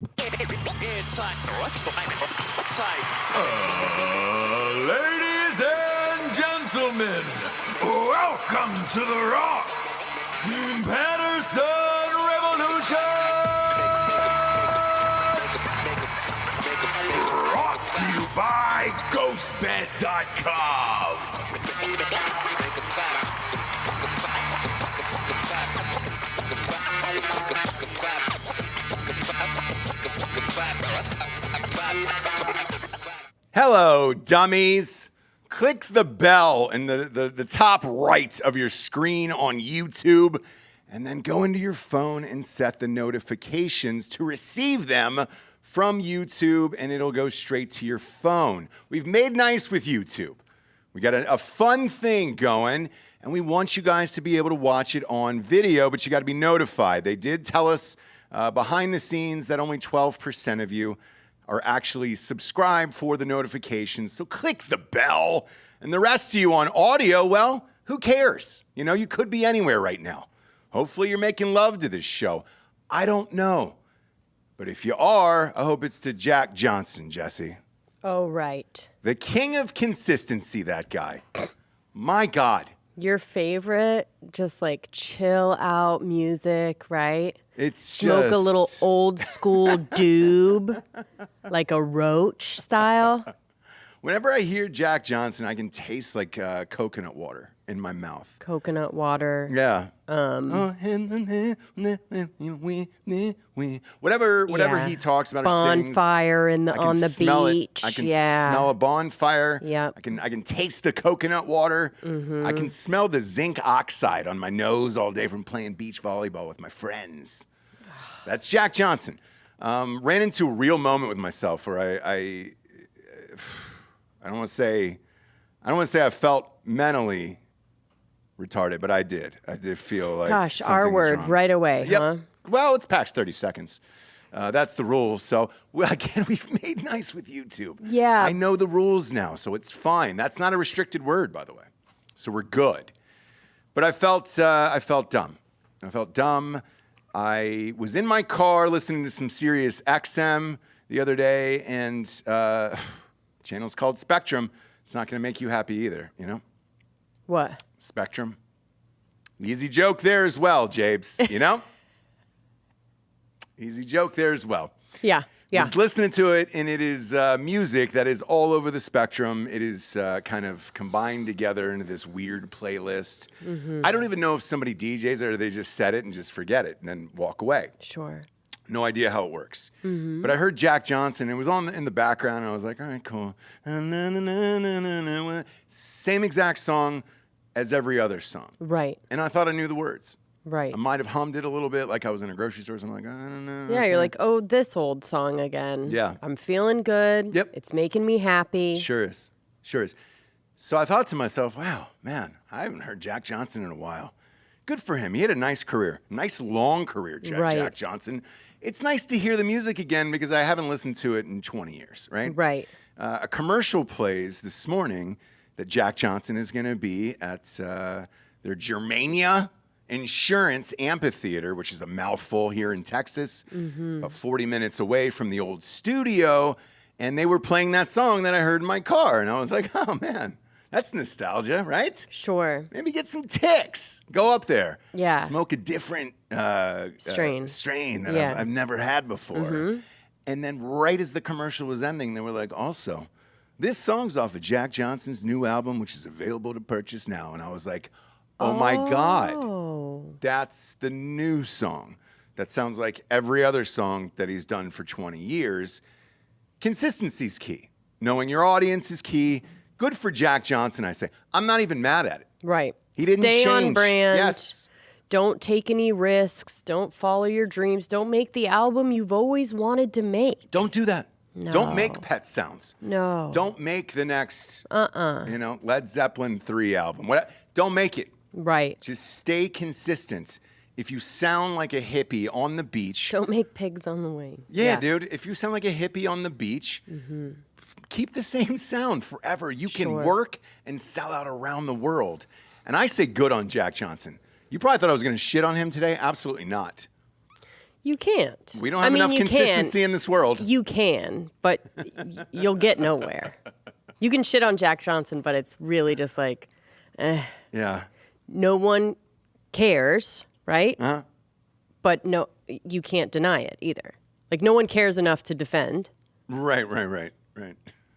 Ladies and gentlemen, welcome to the Ross Patterson Revolution! Brought to you by GhostBed.com. Hello, dummies. Click the bell in the top right of your screen on YouTube, and then go into your phone and set the notifications to receive them from YouTube, and it'll go straight to your phone. We've made nice with YouTube. We got a fun thing going, and we want you guys to be able to watch it on video, but you got to be notified. They did tell us behind the scenes that only 12% of you are actually subscribed for the notifications. So click the bell. And the rest of you on audio, well, who cares? You know, you could be anywhere right now. Hopefully you're making love to this show. I don't know. But if you are, I hope it's to Jack Johnson, Jesse. Oh, right. The king of consistency, that guy. My God. Your favorite, just like chill out music, right? It's Smoke a little old school doob, like a roach style. Whenever I hear Jack Johnson, I can taste like coconut water in my mouth. Coconut water. Yeah. Whatever he talks about or sings. Bonfire on the beach. I can smell a bonfire. Yep. I can taste the coconut water. Mm-hmm. I can smell the zinc oxide on my nose all day from playing beach volleyball with my friends. That's Jack Johnson. Ran into a real moment with myself where I don't want to say I felt mentally retarded, but I did. I did feel like gosh, something our was word wrong. right away, Yep. huh? Well, it's past 30 seconds. That's the rules. So, again, we've made nice with YouTube. Yeah. I know the rules now, so it's fine. That's not a restricted word, by the way. So we're good. But I felt dumb. I felt dumb. I was in my car listening to some Sirius XM the other day, and channel's called Spectrum. It's not going to make you happy either, you know? What? Spectrum. Easy joke there as well, Jabes, you know? Easy joke there as well. Yeah. I was listening to it, and it is music that is all over the spectrum. It is kind of combined together into this weird playlist. Mm-hmm. I don't even know if somebody DJs it or they just set it and just forget it and then walk away. Sure. No idea how it works. Mm-hmm. But I heard Jack Johnson. It was on in the background, and I was like, all right, cool. Same exact song as every other song. Right. And I thought I knew the words. Right. I might have hummed it a little bit like I was in a grocery store. So I'm like, I don't know. Yeah, you're like, oh, this old song again. Yeah. I'm feeling good. Yep. It's making me happy. Sure is. So I thought to myself, wow, man, I haven't heard Jack Johnson in a while. Good for him. He had a nice career. Nice long career, Jack Johnson. It's nice to hear the music again because I haven't listened to it in 20 years, right? Right. A commercial plays this morning that Jack Johnson is going to be at their Germania Insurance Amphitheater, which is a mouthful here in Texas, about 40 minutes away from the old studio. And they were playing that song that I heard in my car. And I was like, oh, man, that's nostalgia, right? Sure. Maybe get some ticks. Go up there. Yeah. Smoke a different strain that I've never had before. Mm-hmm. And then right as the commercial was ending, they were like, also, this song's off of Jack Johnson's new album, which is available to purchase now. And I was like, oh my God, that's the new song. That sounds like every other song that he's done for 20 years. Consistency's key. Knowing your audience is key. Good for Jack Johnson, I say. I'm not even mad at it. Right. He didn't Stay change. on brand. Yes. Don't take any risks. Don't follow your dreams. Don't make the album you've always wanted to make. Don't do that. No. Don't make pet sounds. No. Don't make the next, Led Zeppelin 3 album. Don't make it. Right. Just stay consistent. If you sound like a hippie on the beach. Don't make pigs on the wing. Yeah, dude. If you sound like a hippie on the beach, keep the same sound forever. You can work and sell out around the world. And I say good on Jack Johnson. You probably thought I was going to shit on him today. Absolutely not. You can't. We don't have enough consistency in this world. You can, but you'll get nowhere. You can shit on Jack Johnson, but it's really just like, Yeah. no one cares, right? Uh-huh. But no, you can't deny it either. Like, no one cares enough to defend. Right.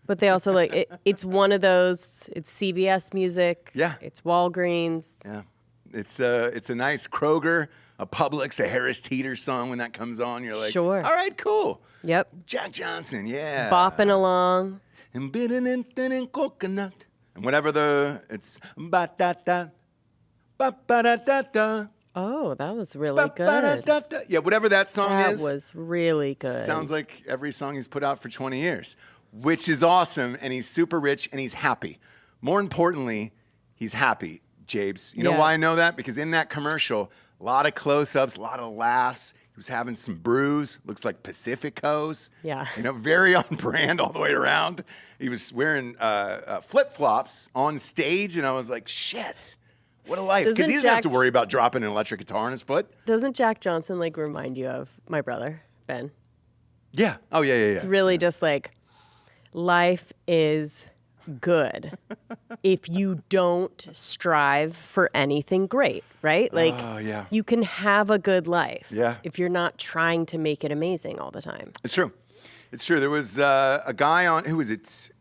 But they also it's one of those, it's CVS music. Yeah. It's Walgreens. Yeah. It's a nice Kroger, a Publix, a Harris Teeter song when that comes on. You're like, Sure. All right, cool. Yep. Jack Johnson, yeah. Bopping along. And and coconut. And whatever it's ba-da-da, ba-ba-da-da-da. Oh, that was really good. Ba-ba-da-da-da. Yeah, whatever that song That is. was really good. Sounds like every song he's put out for 20 years, which is awesome. And he's super rich and he's happy. More importantly, he's happy, Jabes. You know why I know that? Because in that commercial, a lot of close-ups, a lot of laughs. He was having some brews. Looks like Pacificos. Yeah. You know, very on brand all the way around. He was wearing flip-flops on stage, and I was like, shit. What a life. Because he doesn't have to worry about dropping an electric guitar on his foot. Doesn't Jack Johnson like remind you of my brother, Ben? Yeah. Oh, yeah. It's really just like, life is good if you don't strive for anything great, right? Like, you can have a good life if you're not trying to make it amazing all the time. It's true. It's true. There was a guy on, who was it?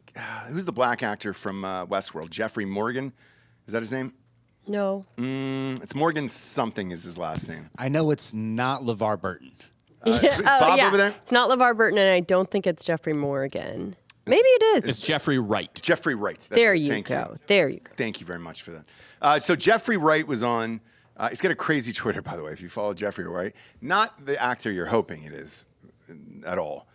Who's the black actor from Westworld? Jeffrey Morgan? Is that his name? No. It's Morgan something is his last name. I know it's not LeVar Burton. Is Bob over there? It's not LeVar Burton, and I don't think it's Jeffrey Morgan. Maybe it is. It's Jeffrey Wright. Jeffrey Wright. There you go. There you go. Thank you very much for that. So Jeffrey Wright was on, he's got a crazy Twitter, by the way, if you follow Jeffrey Wright. Not the actor you're hoping it is at all.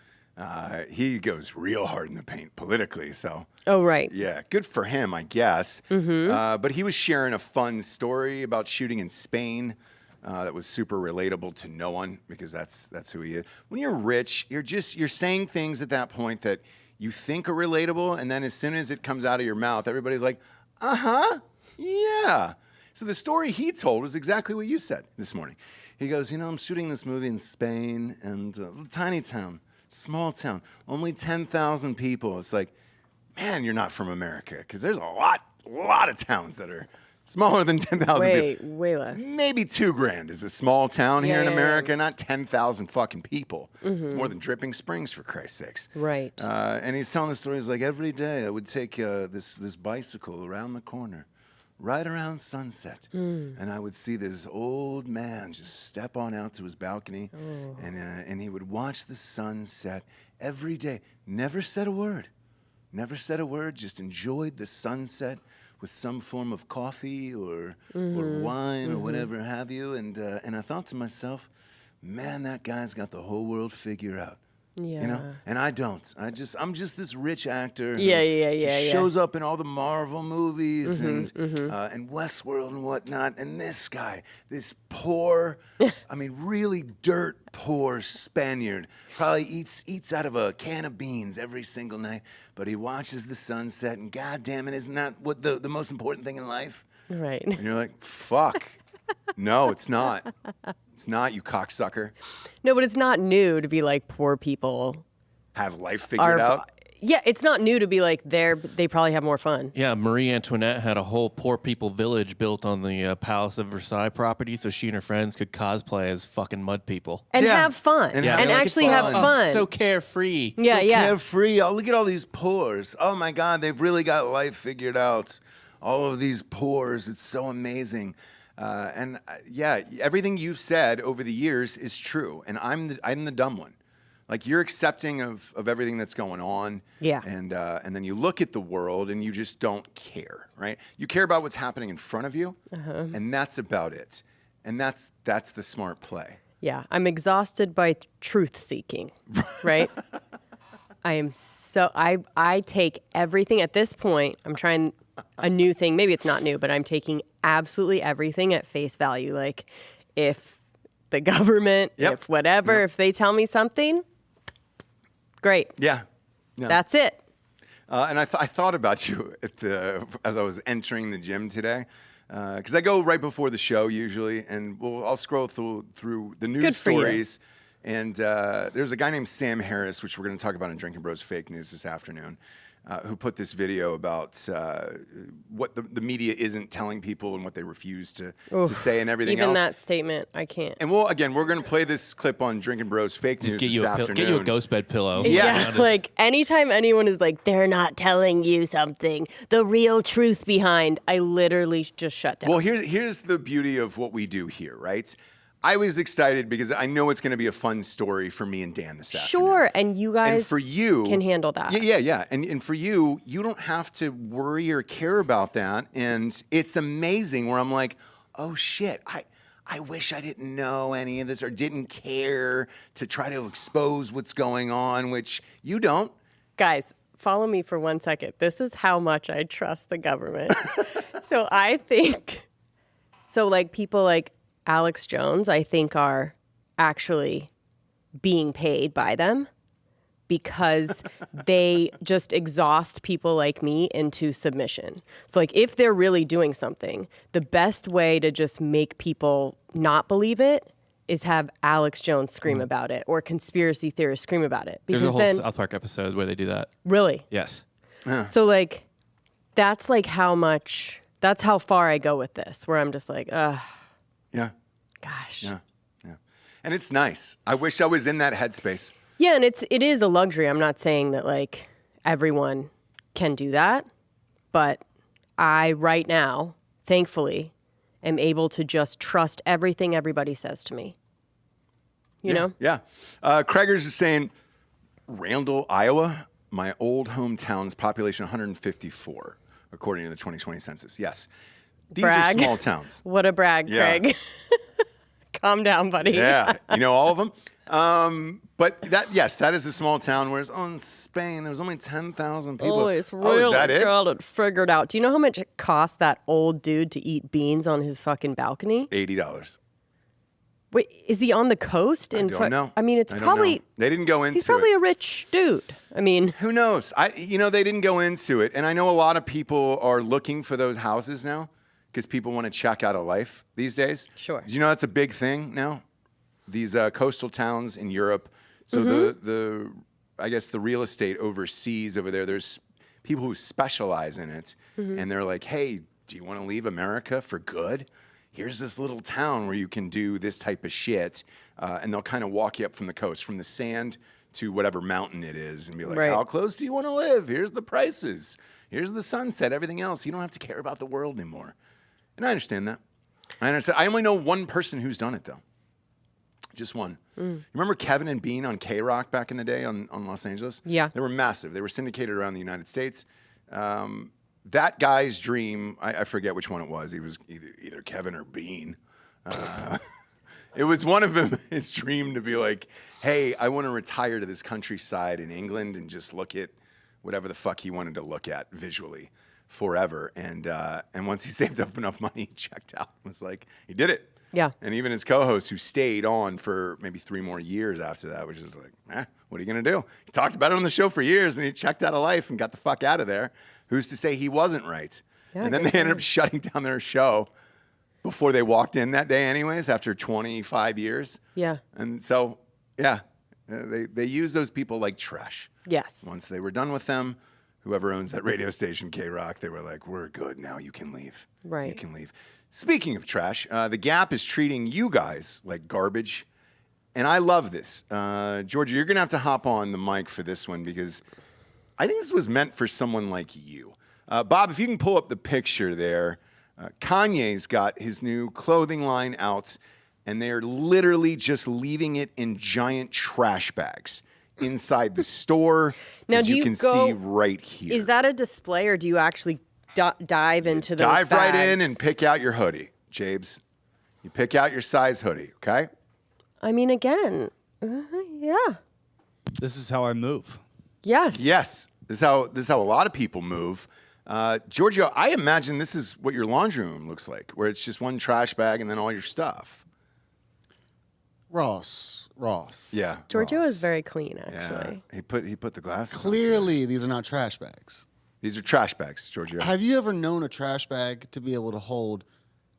He goes real hard in the paint politically, so. Oh, right. Yeah, good for him, I guess. But he was sharing a fun story about shooting in Spain that was super relatable to no one because that's who he is. When you're rich, you're saying things at that point that you think are relatable, and then as soon as it comes out of your mouth, everybody's like, yeah. So the story he told was exactly what you said this morning. He goes, I'm shooting this movie in Spain, and it's a tiny town, small town, only 10,000 people. It's like, man, you're not from America, because there's a lot of towns that are smaller than 10,000 people. Way less. Maybe 2 grand is a small town here in America, not 10,000 fucking people. It's more than Dripping Springs, for Christ's sakes. Right. And he's telling the story. He's like, every day I would take this bicycle around the corner, right around sunset, and I would see this old man just step on out to his balcony, and he would watch the sunset every day. Never said a word. Just enjoyed the sunset with some form of coffee or wine or whatever have you. And I thought to myself, man, that guy's got the whole world figured out. Yeah. And I don't. I'm just this rich actor. Yeah. Shows up in all the Marvel movies and Westworld and whatnot. And this guy, this poor, really dirt poor Spaniard, probably eats out of a can of beans every single night. But he watches the sunset, and God damn it, isn't that what the most important thing in life? Right. And you're like, fuck. No, it's not. It's not, you cocksucker. No, but it's not new to be like poor people Have life figured out. Yeah, it's not new to be like they probably have more fun. Yeah, Marie Antoinette had a whole poor people village built on the Palace of Versailles property so she and her friends could cosplay as fucking mud people. And have fun. And actually have fun. So carefree. Yeah, so carefree. Oh, look at all these pores. Oh my God, they've really got life figured out. All of these pores. It's so amazing. Everything you've said over the years is true, and I'm the dumb one. Like, you're accepting of everything that's going on, and then you look at the world and you just don't care, right? You care about what's happening in front of you, and that's about it, and that's the smart play. Yeah, I'm exhausted by truth seeking, right? I take everything at this point. I'm trying a new thing. Maybe it's not new, but I'm taking absolutely everything at face value. Like, if the government, if whatever, if they tell me something, great. Yeah. That's it. And I thought about you as I was entering the gym today, because I go right before the show usually, and I'll scroll through the news stories And there's a guy named Sam Harris, which we're going to talk about in Drinking Bros Fake News this afternoon, who put this video about what the media isn't telling people and what they refuse to say and everything Even else. that statement, I can't. And we're going to play this clip on Drinking Bros Fake News this afternoon. Get you a ghost bed pillow. Yeah, like anytime anyone is like, they're not telling you something, the real truth behind, I literally just shut down. Well, here's the beauty of what we do here, right? I was excited because I know it's going to be a fun story for me and Dan this afternoon. Sure, and you guys and for you, can handle that. Yeah. And for you, you don't have to worry or care about that. And it's amazing where I'm like, oh shit, I wish I didn't know any of this or didn't care to try to expose what's going on, which you don't. Guys, follow me for 1 second. This is how much I trust the government. So I think, like people like Alex Jones, I think are actually being paid by them because they just exhaust people like me into submission. So like if they're really doing something, the best way to just make people not believe it is have Alex Jones scream about it or conspiracy theorists scream about it. There's a whole South Park episode where they do that. Really? Yes. So like that's like that's how far I go with this, where I'm just like, ugh. Yeah. Gosh. Yeah. And it's nice. I wish I was in that headspace. Yeah, and it is a luxury. I'm not saying that like everyone can do that, but I right now, thankfully, am able to just trust everything everybody says to me. You know? Yeah. Craigers is saying, Randall, Iowa, my old hometown's population 154, according to the 2020 census. Yes. These Brag. are small towns. What a brag, Yeah. Craig. Calm down, buddy. Yeah. You know all of them? But that is a small town, whereas in Spain, there was only 10,000 people. Oh, it's really is that it? got it figured out. Do you know how much it cost that old dude to eat beans on his fucking balcony? $80. Wait, is he on the coast? I don't know. I mean, it's I don't probably... know. They didn't go into He's probably it. a rich dude. I mean... Who knows? They didn't go into it. And I know a lot of people are looking for those houses now because people want to check out of life these days. Sure. Do you know that's a big thing now? These coastal towns in Europe. So I guess the real estate overseas over there's people who specialize in it. And they're like, hey, do you want to leave America for good? Here's this little town where you can do this type of shit. And they'll kind of walk you up from the coast, from the sand to whatever mountain it is, and be like, how close do you want to live? Here's the prices. Here's the sunset, everything else. You don't have to care about the world anymore. And I understand that. I only know one person who's done it, though. Just one. You remember Kevin and Bean on K-Rock back in the day on Los Angeles? Yeah. They were massive. They were syndicated around the United States. That guy's dream, I forget which one it was. He was either Kevin or Bean. It was one of them, his dream to be like, hey, I want to retire to this countryside in England and just look at whatever the fuck he wanted to look at visually forever. And once he saved up enough money, he checked out. It was like, he did it. Yeah. And even his co-host, who stayed on for maybe 3 more years after that, was just like, what are you going to do? He talked about it on the show for years, and he checked out of life and got the fuck out of there. Who's to say he wasn't right? Yeah, and then they ended up shutting down their show before they walked in that day anyways, after 25 years. Yeah. And so, they use those people like trash. Yes. Once they were done with them, whoever owns that radio station, K-Rock, they were like, we're good now. You can leave. Right. You can leave. Speaking of trash, The Gap is treating you guys like garbage. And I love this. Georgia, you're going to have to hop on the mic for this one because I think this was meant for someone like you. Bob, if you can pull up the picture there. Kanye's got his new clothing line out, and they're literally just leaving it in giant trash bags inside the store. Now, as do you you can go- see right here. Is that a display, or do you actually dive into those Dive right in bags? and pick out your hoodie, Jabes. You pick out your size hoodie, okay? I mean, again, yeah. This is how I move. Yes. Yes. This is how a lot of people move. Giorgio, I imagine this is what your laundry room looks like, where it's just one trash bag and then all your stuff. Ross. Yeah. Giorgio Ross. is very clean, Yeah. actually. He put the glasses on. Clearly, these are not trash bags. These are trash bags, Giorgio. Have you ever known a trash bag to be able to hold,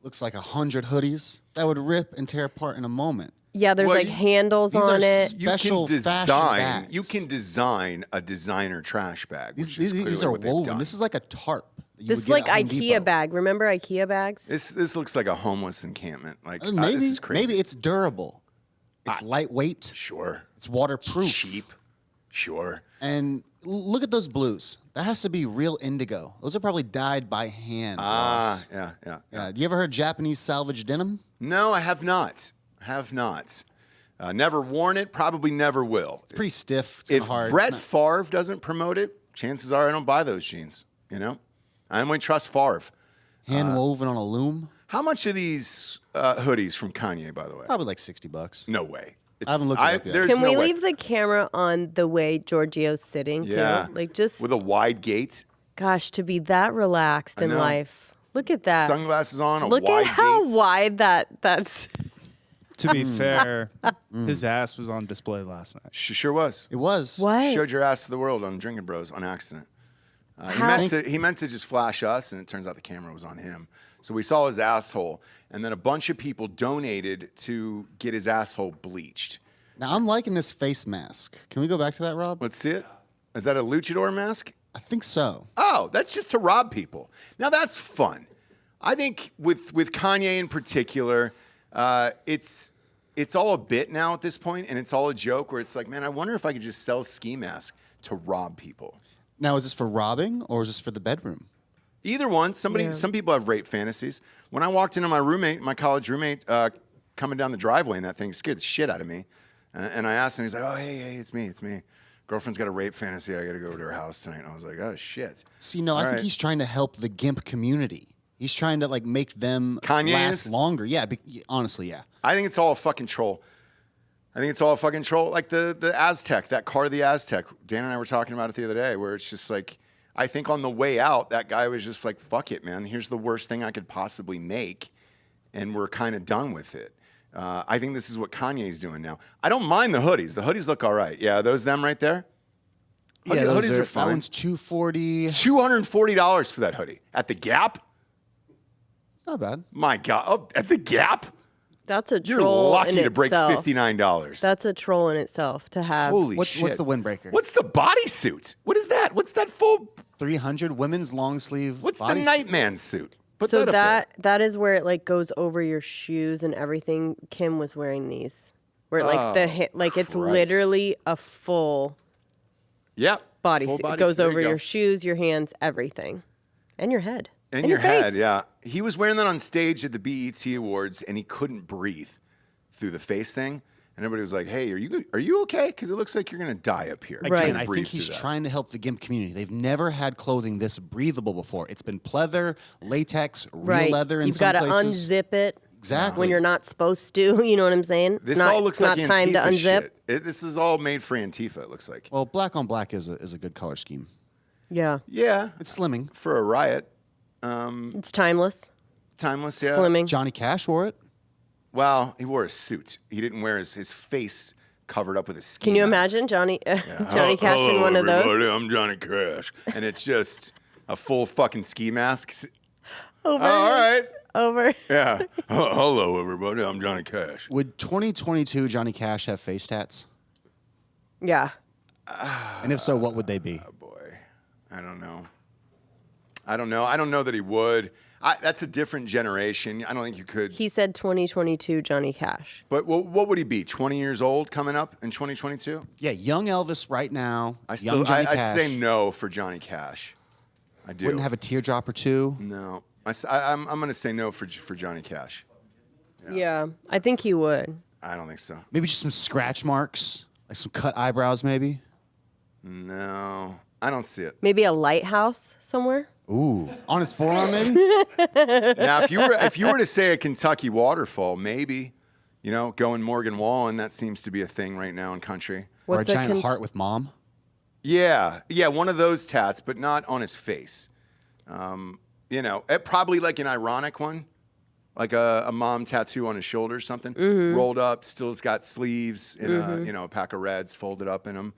looks like 100 hoodies? That would rip and tear apart in a moment. Yeah, there's Well, like handles these are on it. special fashion bags. You can design a designer trash bag. These are woven. This is like a tarp. that you This would is get like at Home IKEA Depot. bag. Remember IKEA bags? This looks like a homeless encampment. Like Maybe, this is crazy. maybe it's durable. It's lightweight. Sure. It's waterproof. Cheap. Sure. And look at those blues. That has to be real indigo. Those are probably dyed by hand. Ross. Yeah. Yeah. You ever heard Japanese salvage denim? No, I have not. Never worn it. Probably never will. It's pretty stiff. It's kinda If hard. Brett It's not- Favre doesn't promote it, chances are I don't buy those jeans. You know, I only trust Favre. hand woven on a loom. How much are these hoodies from Kanye, by the way? Probably like $60. No way. I haven't looked it up yet. There's Can no we way. leave the camera on the way Giorgio's sitting Yeah. too? Like just with a wide gate, gosh, to be that relaxed in know. life. Look at that. sunglasses on, a Look wide at how gate. wide that's. Hmm. To be fair, his ass was on display last night. Sure was. It was. What? Showed your ass to the world on Drinking Bros on accident. How- He meant to just flash us, and it turns out the camera was on him. So we saw his asshole, and then a bunch of people donated to get his asshole bleached. Now I'm liking this face mask. Can we go back to that, Rob? Let's see it. Is that a luchador mask? I think so. Oh, that's just to rob people. Now that's fun. I think with Kanye in particular, it's all a bit now at this point, and it's all a joke where it's like, man, I wonder if I could just sell ski masks to rob people. Now, is this for robbing or is this for the bedroom? Either one. Some people have rape fantasies. When I walked into my college roommate, coming down the driveway, and that thing scared the shit out of me. And I asked him, he's like, "Oh, hey, it's me. Girlfriend's got a rape fantasy. I got to go over to her house tonight." And I was like, "Oh shit." See, no, I think he's trying to help the GIMP community. He's trying to like make them Kanye last is? longer. Yeah, honestly, yeah. I think it's all a fucking troll. Like the Aztec, that car, the Aztec. Dan and I were talking about it the other day, where it's just like, I think on the way out, that guy was just like, fuck it, man. Here's the worst thing I could possibly make. And we're kind of done with it. I think this is what Kanye's doing now. I don't mind the hoodies. The hoodies look all right. Yeah, those them right there? Yeah, Hoodies those are that fine. one's $240. $240 for that hoodie. At the Gap? It's not bad. My God. Oh, at the Gap? That's a You're troll lucky in to break itself. $59. That's a troll in itself to have. Holy What's shit. the windbreaker? What's the bodysuit? What is that? What's that full? 300 women's long sleeve. What's the bodysuit? Nightman suit? Put So that up there. that is where it like goes over your shoes and everything. Kim was wearing these, where like the hit, like it's Christ. literally a full Yep. bodysuit. Full It body goes suit. There over you go. your shoes, your hands, everything, and your head. And your head, face. yeah. He was wearing that on stage at the BET Awards, and he couldn't breathe through the face thing. And everybody was like, "Hey, are you okay? Because it looks like you're gonna die up here." Right. Again, Couldn't I breathe think he's through that. trying to help the GIMP community. They've never had clothing this breathable before. It's been pleather, latex, real Right. leather in You've some got to places. unzip it Exactly. when you're not supposed to. You know what I'm saying? This it's not, all looks it's like not time to Antifa unzip. shit. This is all made for Antifa. It looks like. Well, black on black is a good color scheme. Yeah, Yeah, It's slimming. for a riot. it's timeless. Timeless. Yeah. Slimming. Johnny Cash wore it. Well, he wore a suit. He didn't wear his face covered up with a ski Can you mask. imagine Johnny Cash in Hello, one of those? everybody, I'm Johnny Cash, and it's just a full fucking ski mask. Over, All right. over. Yeah. Hello, everybody. I'm Johnny Cash. Would 2022 Johnny Cash have face tats? Yeah. And if so, what would they be? Oh, boy. I don't know. I don't know that he would. That's a different generation. I don't think you could. He said 2022 Johnny Cash. But what would he be? 20 years old coming up in 2022? Yeah, young Elvis right now. I young Johnny Cash. say no for Johnny Cash. I do. Wouldn't have a teardrop or two. No. I'm going to say no for Johnny Cash. Yeah, I think he would. I don't think so. Maybe just some scratch marks, like some cut eyebrows, maybe. No. I don't see it. Maybe a lighthouse somewhere. Ooh, on his forearm, maybe. Now, if you were to say a Kentucky waterfall, maybe, going Morgan Wallen, that seems to be a thing right now in country. Or a What's giant heart with mom. Yeah, one of those tats, but not on his face. Probably like an ironic one, like a mom tattoo on his shoulder or something, rolled up, still's got sleeves, and a pack of reds folded up in them.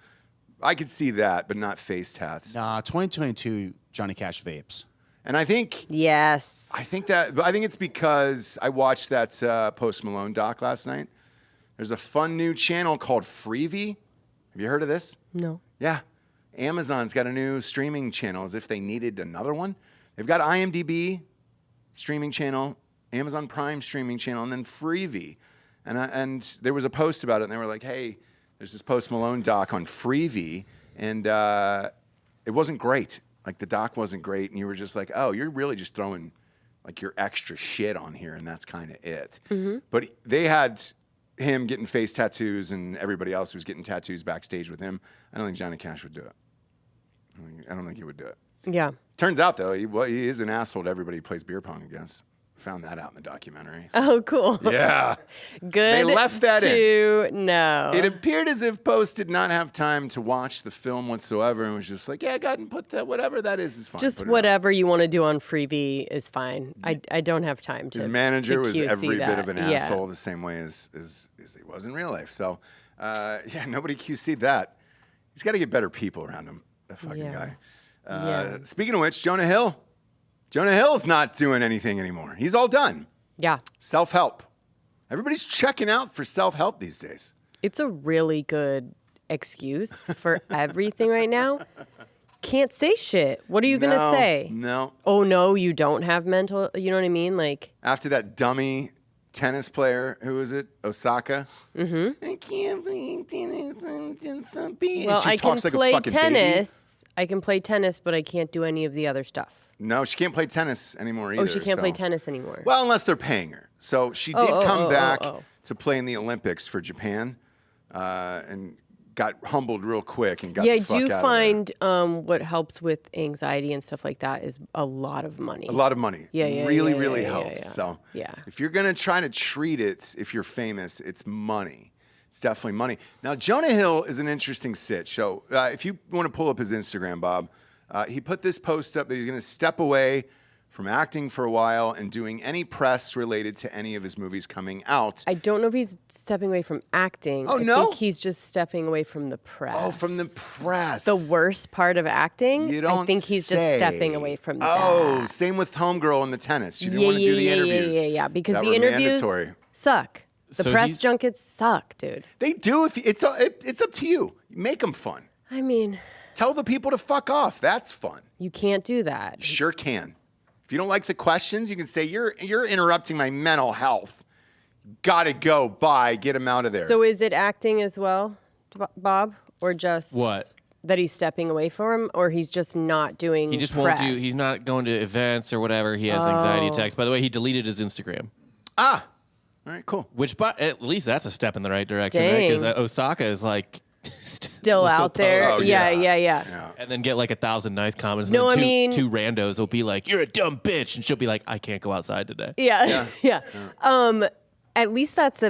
I could see that, but not face tats. Nah, 2022 Johnny Cash vapes. And I think Yes. it's because I watched that Post Malone doc last night, There's a fun new channel called Freevee. Have you heard of this? No. Yeah. Amazon's got a new streaming channel as if they needed another one. They've got IMDb streaming channel, Amazon Prime streaming channel, and then Freevee. And there was a post about it, and they were like, hey, there's this Post Malone doc on Freevee, and it wasn't great. Like, the doc wasn't great, and you were just like, oh, you're really just throwing, like, your extra shit on here, and that's kind of it. But they had him getting face tattoos and everybody else who's getting tattoos backstage with him. I don't think Johnny Cash would do it. I don't think he would do it. Yeah. Turns out, though, he is an asshole to everybody he plays beer pong against. Found that out in the documentary. Oh, cool. Yeah. Good. They left that to know. It appeared as if Post did not have time to watch the film whatsoever and was just like, yeah, go ahead and put that, whatever that is fine. Just Put it whatever you want to do on Freevee is fine. I don't have time to. His manager to was QC every that. bit of an asshole, the same way as he was in real life. So, yeah, nobody QC'd that. He's got to get better people around him, that fucking guy. Speaking of which, Jonah Hill. Jonah Hill's not doing anything anymore. He's all done. Yeah. Self-help. Everybody's checking out for self-help these days. It's a really good excuse for everything right now. Can't say shit. What are you going to say? No. Oh, no, you don't have mental, you know what I mean? Like, After that dummy tennis player, who was it? Osaka? Mm-hmm. I can't play tennis. well, I can like a play fucking tennis. I can play tennis, but I can't do any of the other stuff. No, she can't play tennis anymore either. Oh, she can't play tennis anymore. Well, unless they're paying her. So she did come back to play in the Olympics for Japan and got humbled real quick and got the fuck out of there. I do find what helps with anxiety and stuff like that is a lot of money. A lot of money. Yeah, really helps. So yeah. If you're going to try to treat it, if you're famous, it's money. It's definitely money. Now, Jonah Hill is an interesting sitch. So if you want to pull up his Instagram, Bob, he put this post up that he's going to step away from acting for a while and doing any press related to any of his movies coming out. I don't know if he's stepping away from acting. Oh, I no? think he's just stepping away from the press. Oh, from the press. The worst part of acting? You don't I think he's say. just stepping away from that. Oh, same with Homegirl in the tennis. She didn't want to do the interviews. Yeah. Because that the were interviews mandatory. suck. The So press he's- junkets suck, dude. They do. If it's up to you. Make them fun. I mean, Tell the people to fuck off. That's fun. you can't do that. Sure can. If you don't like the questions, you can say, you're interrupting my mental health. Gotta go. Bye. Get him out of there. So is it acting as well, Bob? Or just What? that he's stepping away from him? Or he's just not doing He just press? won't do. He's not going to events or whatever. He has anxiety attacks. By the way, he deleted his Instagram. All right, cool. Which, but at least that's a step in the right direction, right? Because Dang. Osaka is like Still out there. post. Oh, yeah. yeah. and then get like 1,000 nice comments. No, and I then mean- two randos will be like, "You're a dumb bitch," and she'll be like, "I can't go outside today." Yeah. At least that's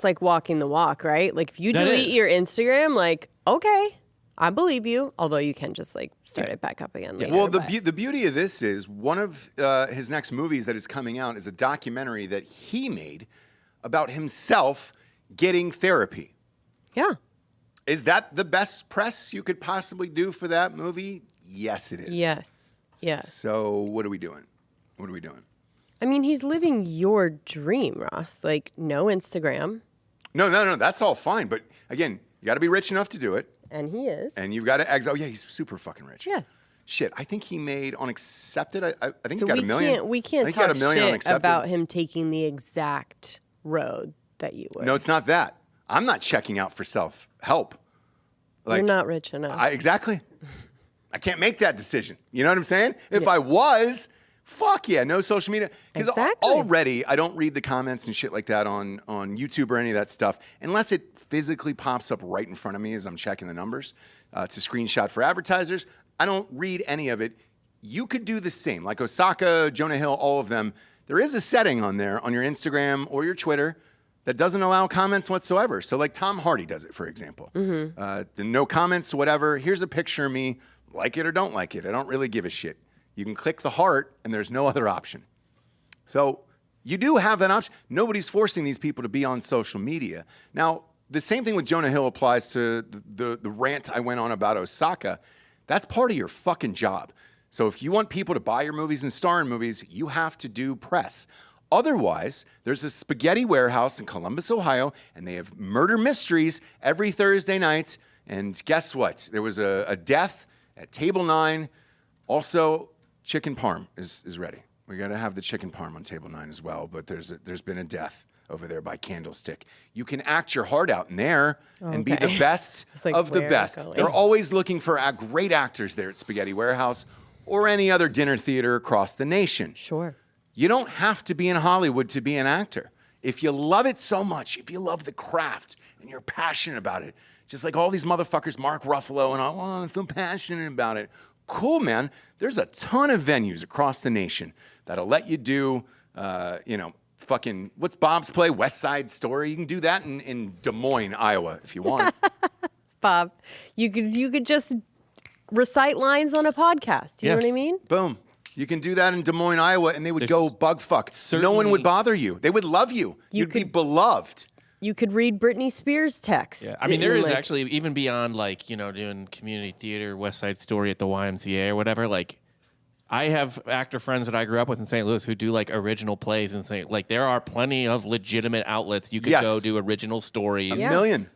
like walking the walk, right? Like if you That delete is. your Instagram, like, okay, I believe you. Although you can just like start it back up again later. Well, but- the beauty of this is one of his next movies that is coming out is a documentary that he made about himself getting therapy. yeah. Is that the best press you could possibly do for that movie? Yes, it is. Yes. So what are we doing? I mean, he's living your dream, Ross. Like, no Instagram. No. That's all fine. But again, you got to be rich enough to do it. And he is. And you've got to exit. Oh, yeah, he's super fucking rich. Yes. Shit, I think he made on Accepted. I think So he got we $1 million. we I can't think he got talk $1 million on shit Accepted. about him taking the exact road that you would. No, it's not that. I'm not checking out for self-help. You're not rich enough. Exactly. I can't make that decision. You know what I'm saying? If I was, fuck yeah, no social media. Because Exactly. already I don't read the comments and shit like that on YouTube or any of that stuff unless it physically pops up right in front of me as I'm checking the numbers. It's a screenshot for advertisers. I don't read any of it. You could do the same. Like Osaka, Jonah Hill, all of them. There is a setting on there on your Instagram or your Twitter that doesn't allow comments whatsoever. So like Tom Hardy does it, for example. The no comments, whatever. Here's a picture of me. Like it or don't like it. I don't really give a shit. You can click the heart and there's no other option. So you do have that option. Nobody's forcing these people to be on social media. Now, the same thing with Jonah Hill applies to the rant I went on about Osaka. That's part of your fucking job. So if you want people to buy your movies and star in movies, you have to do press. Otherwise, there's a spaghetti warehouse in Columbus, Ohio, and they have murder mysteries every Thursday night. And guess what? There was a death at table 9. Also, chicken parm is ready. We got to have the chicken parm on table 9 as well, but there's been a death over there by Candlestick. You can act your heart out in there and be the best like, of the where best. going? They're always looking for great actors there at Spaghetti Warehouse or any other dinner theater across the nation. Sure. You don't have to be in Hollywood to be an actor. If you love it so much, if you love the craft and you're passionate about it, just like all these motherfuckers, Mark Ruffalo and all, I'm so passionate about it. Cool, man. There's a ton of venues across the nation that'll let you do, fucking, what's Bob's play? West Side Story. You can do that in Des Moines, Iowa, if you want. Bob, you could just recite lines on a podcast. You know what I mean? Boom. You can do that in Des Moines, Iowa, and they would go bug fuck. No certainly- one would bother you. They would love you. You'd be beloved. You could read Britney Spears text. Yeah, I mean, there is actually, even beyond doing community theater, West Side Story at the YMCA or whatever, I have actor friends that I grew up with in St. Louis who do original plays and there are plenty of legitimate outlets you could go do original stories. A million.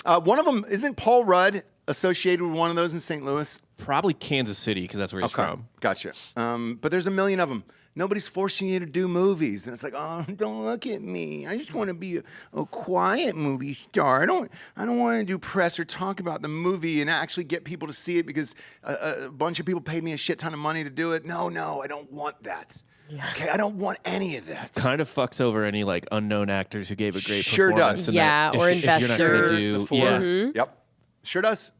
One of them, isn't Paul Rudd associated with one of those in St. Louis? Probably Kansas City because that's where he's from. Gotcha. But there's a million of them. Nobody's forcing you to do movies. And it's like, oh, don't look at me. I just want to be a quiet movie star. I don't want to do press or talk about the movie and actually get people to see it because a bunch of people paid me a shit ton of money to do it. No, I don't want that. Yeah. Okay, I don't want any of that. Kind of fucks over any unknown actors who gave a great Sure performance. does. Yeah, or if you're not gonna investors. do, Yep. Sure does.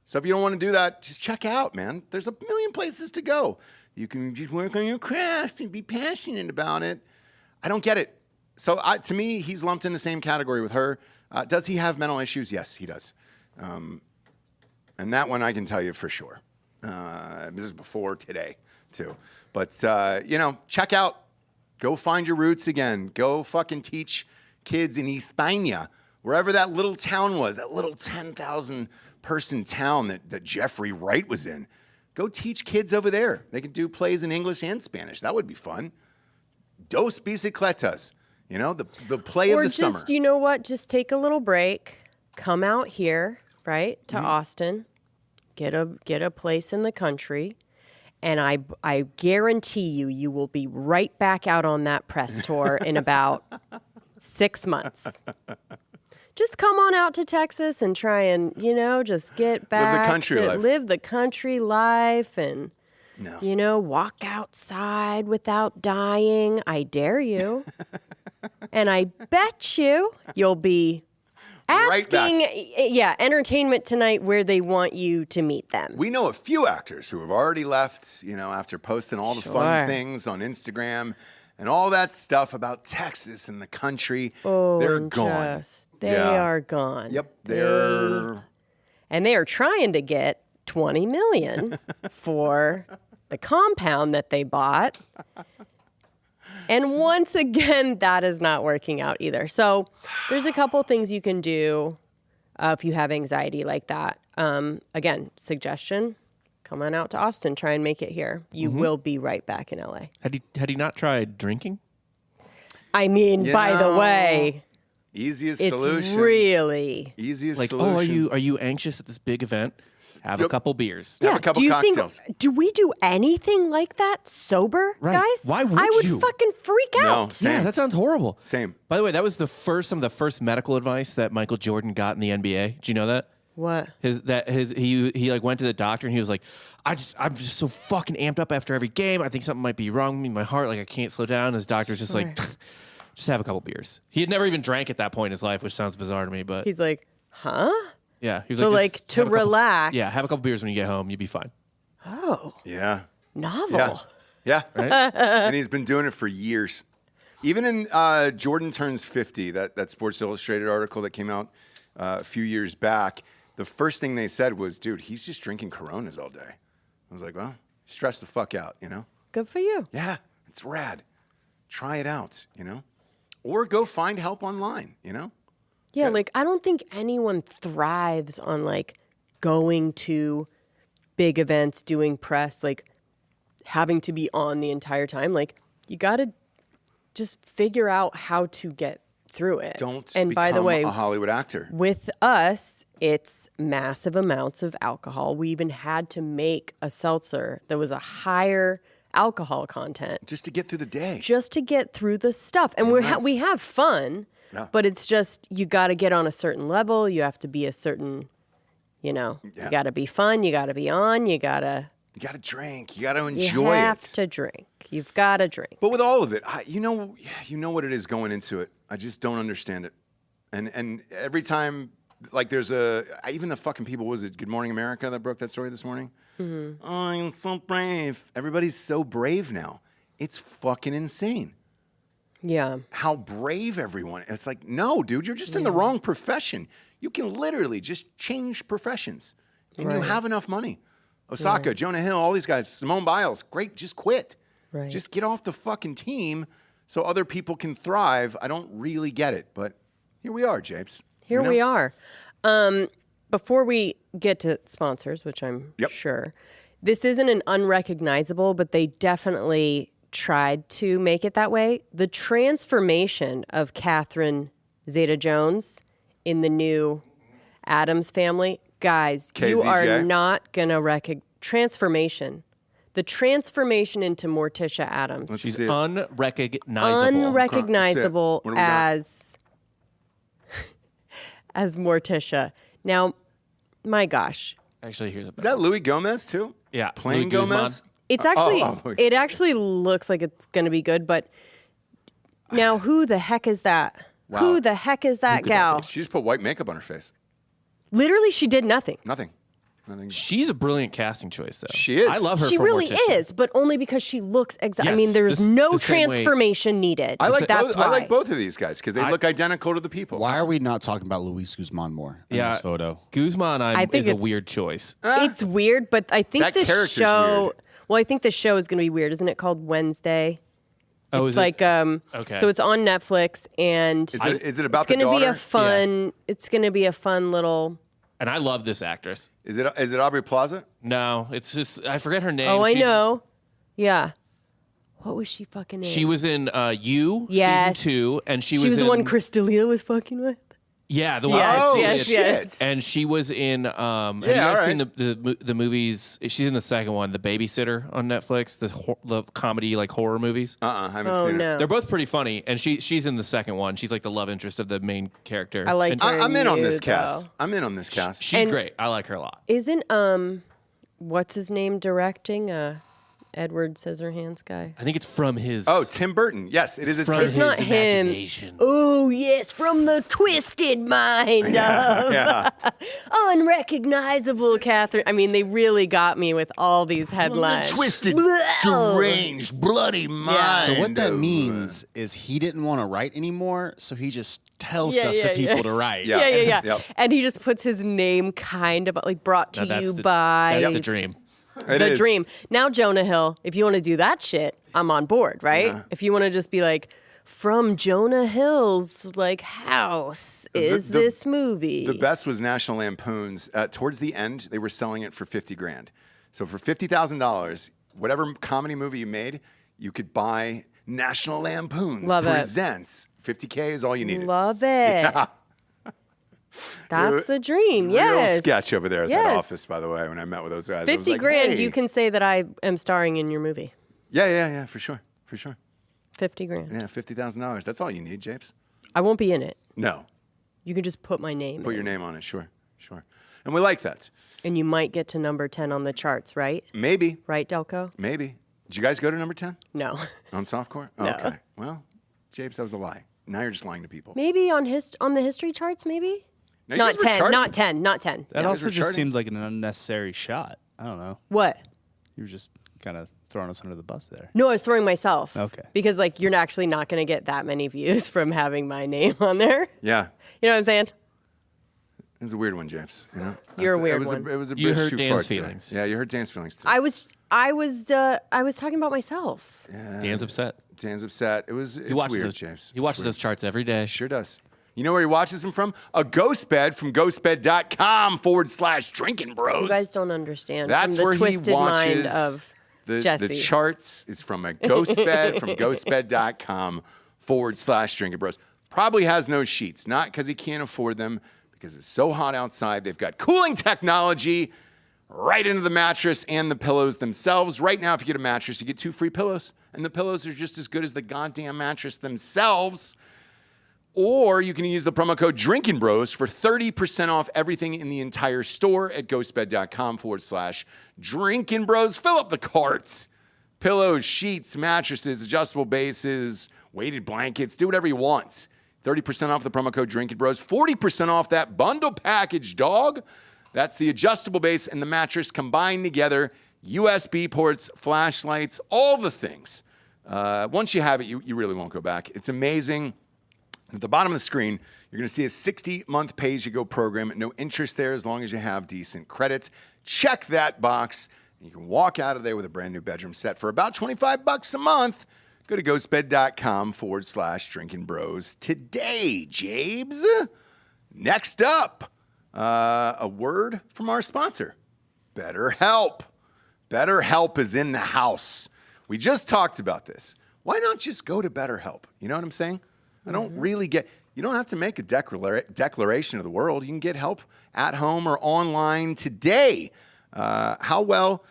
So if you don't want to do that, just check out, man. There's a million places to go. You can just work on your craft and be passionate about it. I don't get it. So to me, he's lumped in the same category with her. Does he have mental issues? Yes, he does. And that one I can tell you for sure. This is before today, too. But, check out. Go find your roots again. Go fucking teach kids in España, wherever that little town was, that little 10,000 person town that Jeffrey Wright was in. Go teach kids over there. They can do plays in English and Spanish. That would be fun. Dos bicicletas, the play of the summer. Or just, you know what? Just take a little break. Come out here, right, to Austin. Get a place in the country. And I guarantee you will be right back out on that press tour in about 6 months. Just come on out to Texas and try and, just get back live the country life and, walk outside without dying. I dare you. And I bet you'll be asking, Entertainment Tonight where they want you to meet them. We know a few actors who have already left, after posting all the fun things on Instagram and all that stuff about Texas and the country. Oh, they're gone. They are gone. Yep, and they are trying to get $20 million for the compound that they bought. And once again, that is not working out either. So there's a couple things you can do if you have anxiety like that. Again, suggestion, come on out to Austin, try and make it here. You will be right back in LA. Had he not tried drinking? I mean, by the way, easiest it's solution. Really easiest solution. Are you anxious at this big event? Have a couple beers. Have a couple cocktails. Do we do anything like that sober, Right. guys? Why would I would you? fucking freak No, out. same. Yeah, that sounds horrible. Same. By the way, that was some of the first medical advice that Michael Jordan got in the NBA. Do you know that? What? He went to the doctor and he was like, I'm just so fucking amped up after every game. I think something might be wrong with me, my heart, I can't slow down. His doctor's just like, just have a couple beers. He had never even drank at that point in his life, which sounds bizarre to me, but He's like, huh? yeah, he was So, like, like, to relax. Yeah, have a couple beers when you get home, you'll be fine. Oh, Yeah. novel. Yeah. Right? And he's been doing it for years. Even in Jordan Turns 50, that Sports Illustrated article that came out a few years back, the first thing they said was, dude, he's just drinking Coronas all day. I was like, well, stress the fuck out, Good for you. Yeah, it's rad. Try it out, Or go find help online, Yeah, like I don't think anyone thrives on like going to big events, doing press, like having to be on the entire time. Like you got to just figure out how to get through it. Don't and by the become way, a Hollywood actor. with us, it's massive amounts of alcohol. We even had to make a seltzer that was a higher alcohol content Just to get through the day. just to get through the stuff. And we have fun, but it's just you got to get on a certain level. You have to be a certain, you got to be fun. You got to be on. You got to drink. You got to enjoy you have it. to drink. You've got to drink. But with all of it, you know what it is going into it. I just don't understand it. And every time, like there's even the fucking people, was it Good Morning America that broke that story this morning? Mm-hmm. Oh, I'm so brave. Everybody's so brave now. It's fucking insane. Yeah. How brave everyone. It's like, no, dude, you're just in the wrong profession. You can literally just change professions. And you have enough money. Osaka, Jonah Hill, all these guys, Simone Biles, great, just quit. Right. Just get off the fucking team so other people can thrive. I don't really get it, but here we are, Japes. Here we are. Before we get to sponsors, which I'm sure, this isn't an unrecognizable, but they definitely tried to make it that way. The transformation of Catherine Zeta-Jones in the new Addams family, guys, you are not going to recognize transformation. The transformation into Morticia Addams. She's unrecognizable. Unrecognizable as Morticia. Now, my gosh. Actually, here's a Is that Louis Gomez, too? Yeah. Playing Louis Gomez? It's actually, it actually looks like it's going to be good, but now who the heck is that? Wow. Who the heck is that gal? She just put white makeup on her face. Literally, she did nothing. Nothing. She's a brilliant casting choice, though. She is. I love her. She for really Morticia. is, but only because she looks exactly. I Yes, mean, there's no the same way. transformation needed. I like That's both, why. I like both of these guys because they look identical to the people. Why are we not talking about Luis Guzman more in this photo? Guzman I think is a it's- weird choice. It's weird, but I think That the character's show. weird. Well, I think the show is going to be weird. Isn't it called Wednesday? Oh, It's is like Okay. So it's on Netflix, and Is it about it's the going to be daughter? a fun. It's going to be a fun little. And I love this actress. Is it Aubrey Plaza? No, it's just I forget her name. Oh, I She's- know. Yeah. What was she fucking in? She was in You Yes. season 2, and she She was was the in, one Chris D'Elia was fucking with. Yeah, the one. Yes, Oh, yes, shit. yes. And she was in. Have you Yeah, guys all seen the movies? She's in the second one, The Babysitter on Netflix. The comedy like horror movies. I haven't Oh seen it. no. They're both pretty funny, and she's in the second one. She's like the love interest of the main character. I liked And her. I'm in on this Though. cast. I'm in on this cast. She's And- great. I like her a lot. Isn't what's his name directing? Edward Scissorhands guy. I think it's from his. Oh, Tim Burton. Yes, it is. from It's his not him. imagination. Oh yes, from the twisted mind of Yeah. unrecognizable Catherine. I mean, they really got me with all these headlines. Twisted, Blah. deranged, bloody mind. So what that of- means is he didn't want to write anymore, so he just tells Yeah, stuff yeah, to people yeah. to write. Yeah. Yeah. Yep. And he just puts his name kind of like brought to Now you that's by That's the dream. It the is. dream. Now, Jonah Hill, if you want to do that shit, I'm on board, right? If you want to just be like, from Jonah Hill's like house is this movie. The best was National Lampoon's. Towards the end, they were selling it for $50,000. So for $50,000, whatever comedy movie you made, you could buy National Lampoon's Love it. presents. $50K is all you needed. Love it. That's the dream. Real Yes. sketch over there at that Yes. office, by the way, when I met with those guys. I was 50 like, grand, hey. you can say that I am starring in your movie. Yeah, for sure. 50 grand. Yeah, $50,000. That's all you need, Japes. I won't be in it. No. You can just put my name Put in. your name on it, sure. And we like that. And you might get to number 10 on the charts, right? Maybe. Right, Delco? Did you guys go to number 10 No. on softcore? No. Okay. Well, Japes, that was a lie. Now you're just lying to people. Maybe on the history charts, maybe? No, you Not guys were 10, charting. not 10, not 10. That Yeah, also they're just charting. seemed like an unnecessary shot. I don't know. What? You were just kind of throwing us under the bus there. No, I was throwing myself. Okay. Because like you're actually not going to get that many views from having my name on there. Yeah. You know what I'm saying? It's a weird one, James. You know? You're a weird it was one. It was a You bridge hurt too Dan's far today. feelings. Yeah, you hurt Dan's feelings today. I was talking about myself. Dan's upset. Dan's upset. It's weird, those, James. He watches It's weird. those charts every day. Sure does. You know where he watches them from? A ghost bed from ghostbed.com/drinking bros. You guys don't understand. That's from the where twisted he watches mind of the Jesse. charts is from a ghost bed from ghostbed.com Drinking Bros. Probably has no sheets, not because he can't afford them, because it's so hot outside. They've got cooling technology right into the mattress and the pillows themselves. Right now, if you get a mattress, you get 2 free pillows, and the pillows are just as good as the goddamn mattress themselves. Or you can use the promo code Drinking Bros for 30% off everything in the entire store at ghostbed.com/Drinking Bros. Fill up the carts. Pillows, sheets, mattresses, adjustable bases, weighted blankets. Do whatever you want. 30% off the promo code Drinking Bros. 40% off that bundle package, dog. That's the adjustable base and the mattress combined together. USB ports, flashlights, all the things. Once you have it, you really won't go back. It's amazing. At the bottom of the screen, you're going to see a 60-month pay-as-you-go program. No interest there as long as you have decent credit. Check that box. You can walk out of there with a brand new bedroom set for about $25 a month. Go to ghostbed.com/Drinking Bros today, Jabes. Next up, a word from our sponsor, BetterHelp. BetterHelp is in the house. We just talked about this. Why not just go to BetterHelp? You know what I'm saying? I don't really get, you don't have to make a declaration of the world. You can get help at home or online today. How well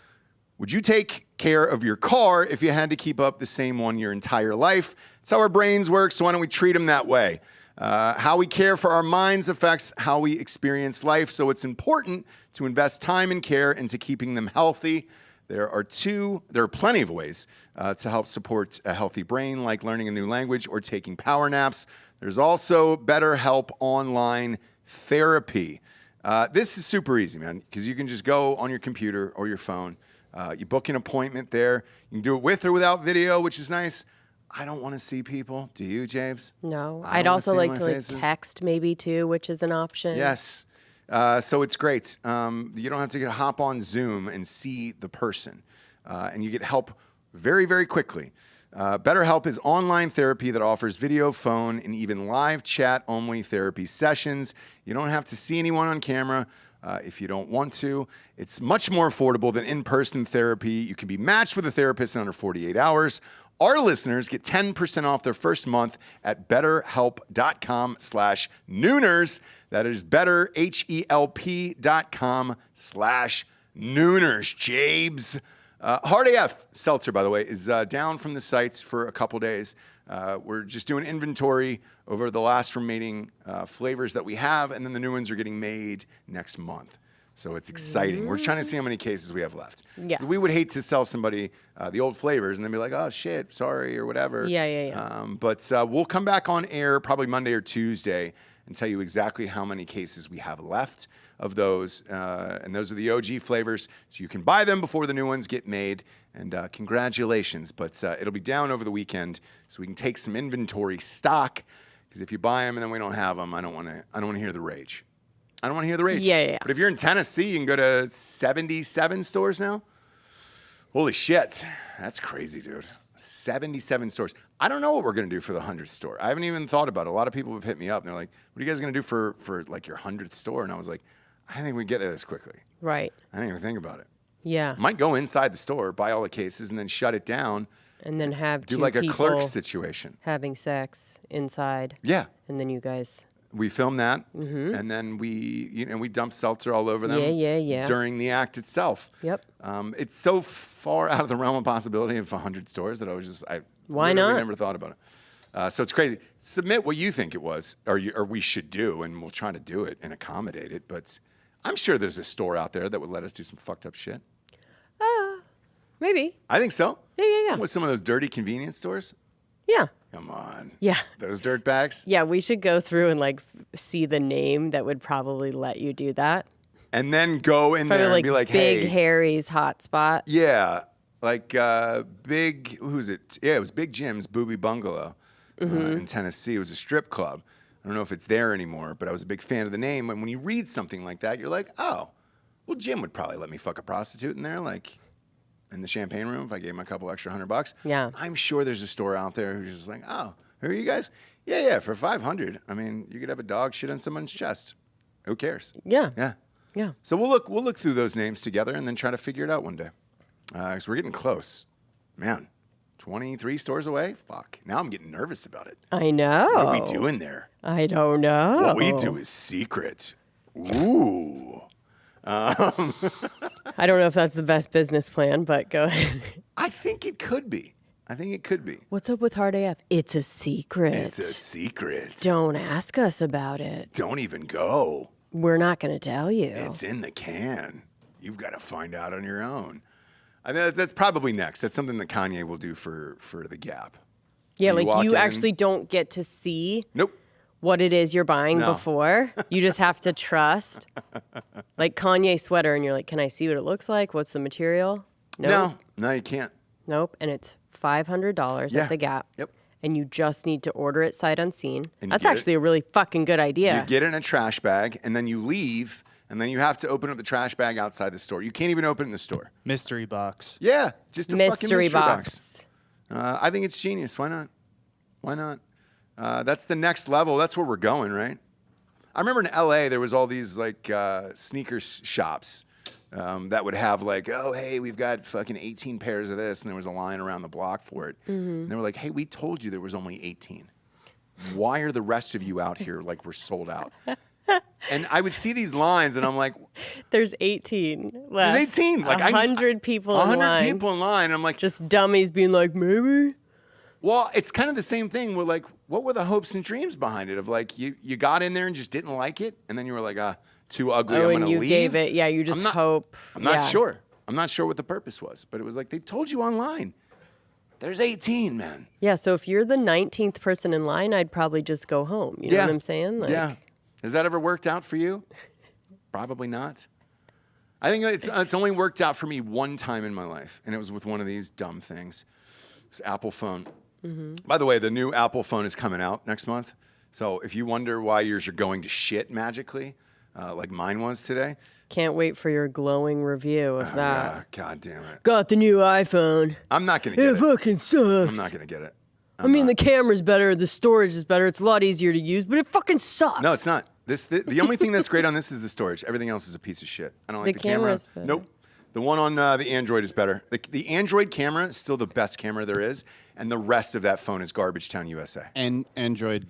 would you take care of your car if you had to keep up the same one your entire life? It's how our brains work, so why don't we treat them that way? How we care for our minds affects how we experience life, so it's important to invest time and care into keeping them healthy. There are plenty of ways to help support a healthy brain, like learning a new language or taking power naps. There's also BetterHelp online therapy. This is super easy, man, because you can just go on your computer or your phone. You book an appointment there. You can do it with or without video, which is nice. I don't want to see people. Do you, James? No. I'd also like to text maybe too, which is an option. Yes. So it's great. You don't have to hop on Zoom and see the person. And you get help very, very quickly. BetterHelp is online therapy that offers video, phone, and even live chat-only therapy sessions. You don't have to see anyone on camera if you don't want to. It's much more affordable than in-person therapy. You can be matched with a therapist in under 48 hours. Our listeners get 10% off their first month at betterhelp.com/nooners. That is betterhelp.com/nooners, Jabes. Hard AF Seltzer, by the way, is down from the sites for a couple days. We're just doing inventory over the last remaining flavors that we have, and then the new ones are getting made next month. So it's exciting. We're trying to see how many cases we have left. Yes. We would hate to sell somebody the old flavors and then be like, oh, shit, sorry, or whatever. Yeah. But we'll come back on air probably Monday or Tuesday and tell you exactly how many cases we have left of those. And those are the OG flavors, so you can buy them before the new ones get made. And congratulations. But it'll be down over the weekend, so we can take some inventory stock. Because if you buy them and then we don't have them, I don't want to hear the rage. I don't want to hear the rage. Yeah. But if you're in Tennessee, you can go to 77 stores now. Holy shit. That's crazy, dude. 77 stores. I don't know what we're going to do for the 100th store. I haven't even thought about it. A lot of people have hit me up, and they're like, what are you guys going to do for like your 100th store? And I was like, I didn't think we'd get there this quickly. Right. I didn't even think about it. Yeah. I might go inside the store, buy all the cases, and then shut it down. And then have do two like a people clerk situation. having sex inside. Yeah. And then you guys... We film that, and then we dump seltzer all over them Yeah. during the act itself. Yep. It's so far out of the realm of possibility of 100 stores that I Why literally not? never thought about it. So it's crazy. Submit what you think it was, or we should do, and we'll try to do it and accommodate it. But I'm sure there's a store out there that would let us do some fucked up shit. Maybe. I think so. Yeah. With some of those dirty convenience stores. Yeah. Come on. Yeah. Those dirt bags. Yeah, we should go through and see the name that would probably let you do that. And then go in Probably there and be like, Big hey. Harry's hotspot. Yeah. Like Big, who's it? Yeah, it was Big Jim's Booby Bungalow in Tennessee. It was a strip club. I don't know if it's there anymore, but I was a big fan of the name. And when you read something like that, you're like, oh, well, Jim would probably let me fuck a prostitute in there, like in the champagne room if I gave him a couple extra $100. Yeah. I'm sure there's a store out there who's just like, oh, who are you guys? Yeah, for $500. I mean, you could have a dog shit on someone's chest. Who cares? Yeah. Yeah. So we'll look through those names together and then try to figure it out one day. Because we're getting close. Man, 23 stores away? Fuck. Now I'm getting nervous about it. I know. What are we doing there? I don't know. What we do is secret. Ooh. I don't know if that's the best business plan, but go ahead. I think it could be. What's up with Hard AF? It's a secret. It's a secret. Don't ask us about it. Don't even go. We're not going to tell you. It's in the can. You've got to find out on your own. I mean, that's probably next. That's something that Kanye will do for the Gap. Yeah, You like walk you in- actually don't get to see Nope. what it is you're buying No. before. You just have to trust. Like Kanye sweater, and you're like, can I see what it looks like? What's the material? Nope. No, you can't. Nope. And it's $500 Yeah. at the Gap. Yep. And you just need to order it sight unseen. And you That's get it- actually a really fucking good idea. You get it in a trash bag, and then you leave, and then you have to open up the trash bag outside the store. You can't even open it in the store. Mystery box. Yeah, just a fucking Mystery box. I think it's genius. Why not? Why not? That's the next level. That's where we're going, right? I remember in LA there was all these like sneaker shops that would have like, oh hey, we've got fucking 18 pairs of this, and there was a line around the block for it. And they were like, hey, we told you there was only 18. Why are the rest of you out here like we're sold out? And I would see these lines, and I'm like, There's 18 left. there's 18. Like 100 people in 100 line. people in line. I'm like, Just dummies being like, maybe. well, it's kind of the same thing. We're like, what were the hopes and dreams behind it? Of like, you got in there and just didn't like it, and then you were like, too ugly. Oh, I'm and gonna you leave. gave it. Yeah, you just hope. I'm not yeah. sure. I'm not sure what the purpose was, but it was like they told you online. There's 18, man. Yeah, so if you're the 19th person in line, I'd probably just go home. You know what I'm saying? Like, yeah. Has that ever worked out for you? Probably not. I think it's only worked out for me one time in my life, and it was with one of these dumb things. This Apple phone. By the way, the new Apple phone is coming out next month. So if you wonder why yours are going to shit magically, like mine was today, Can't wait for your glowing review of that. God damn it. Got the new iPhone. I'm not going to get It it. fucking sucks. I'm not going to get it. I mean, the camera's better, the storage is better, it's a lot easier to use, but it fucking sucks. No, it's not. The only thing that's great on this is the storage. Everything else is a piece of shit. I don't like The the camera. camera's better. Nope. The one on the Android is better. The Android camera is still the best camera there is, and the rest of that phone is Garbage Town, USA. And Android,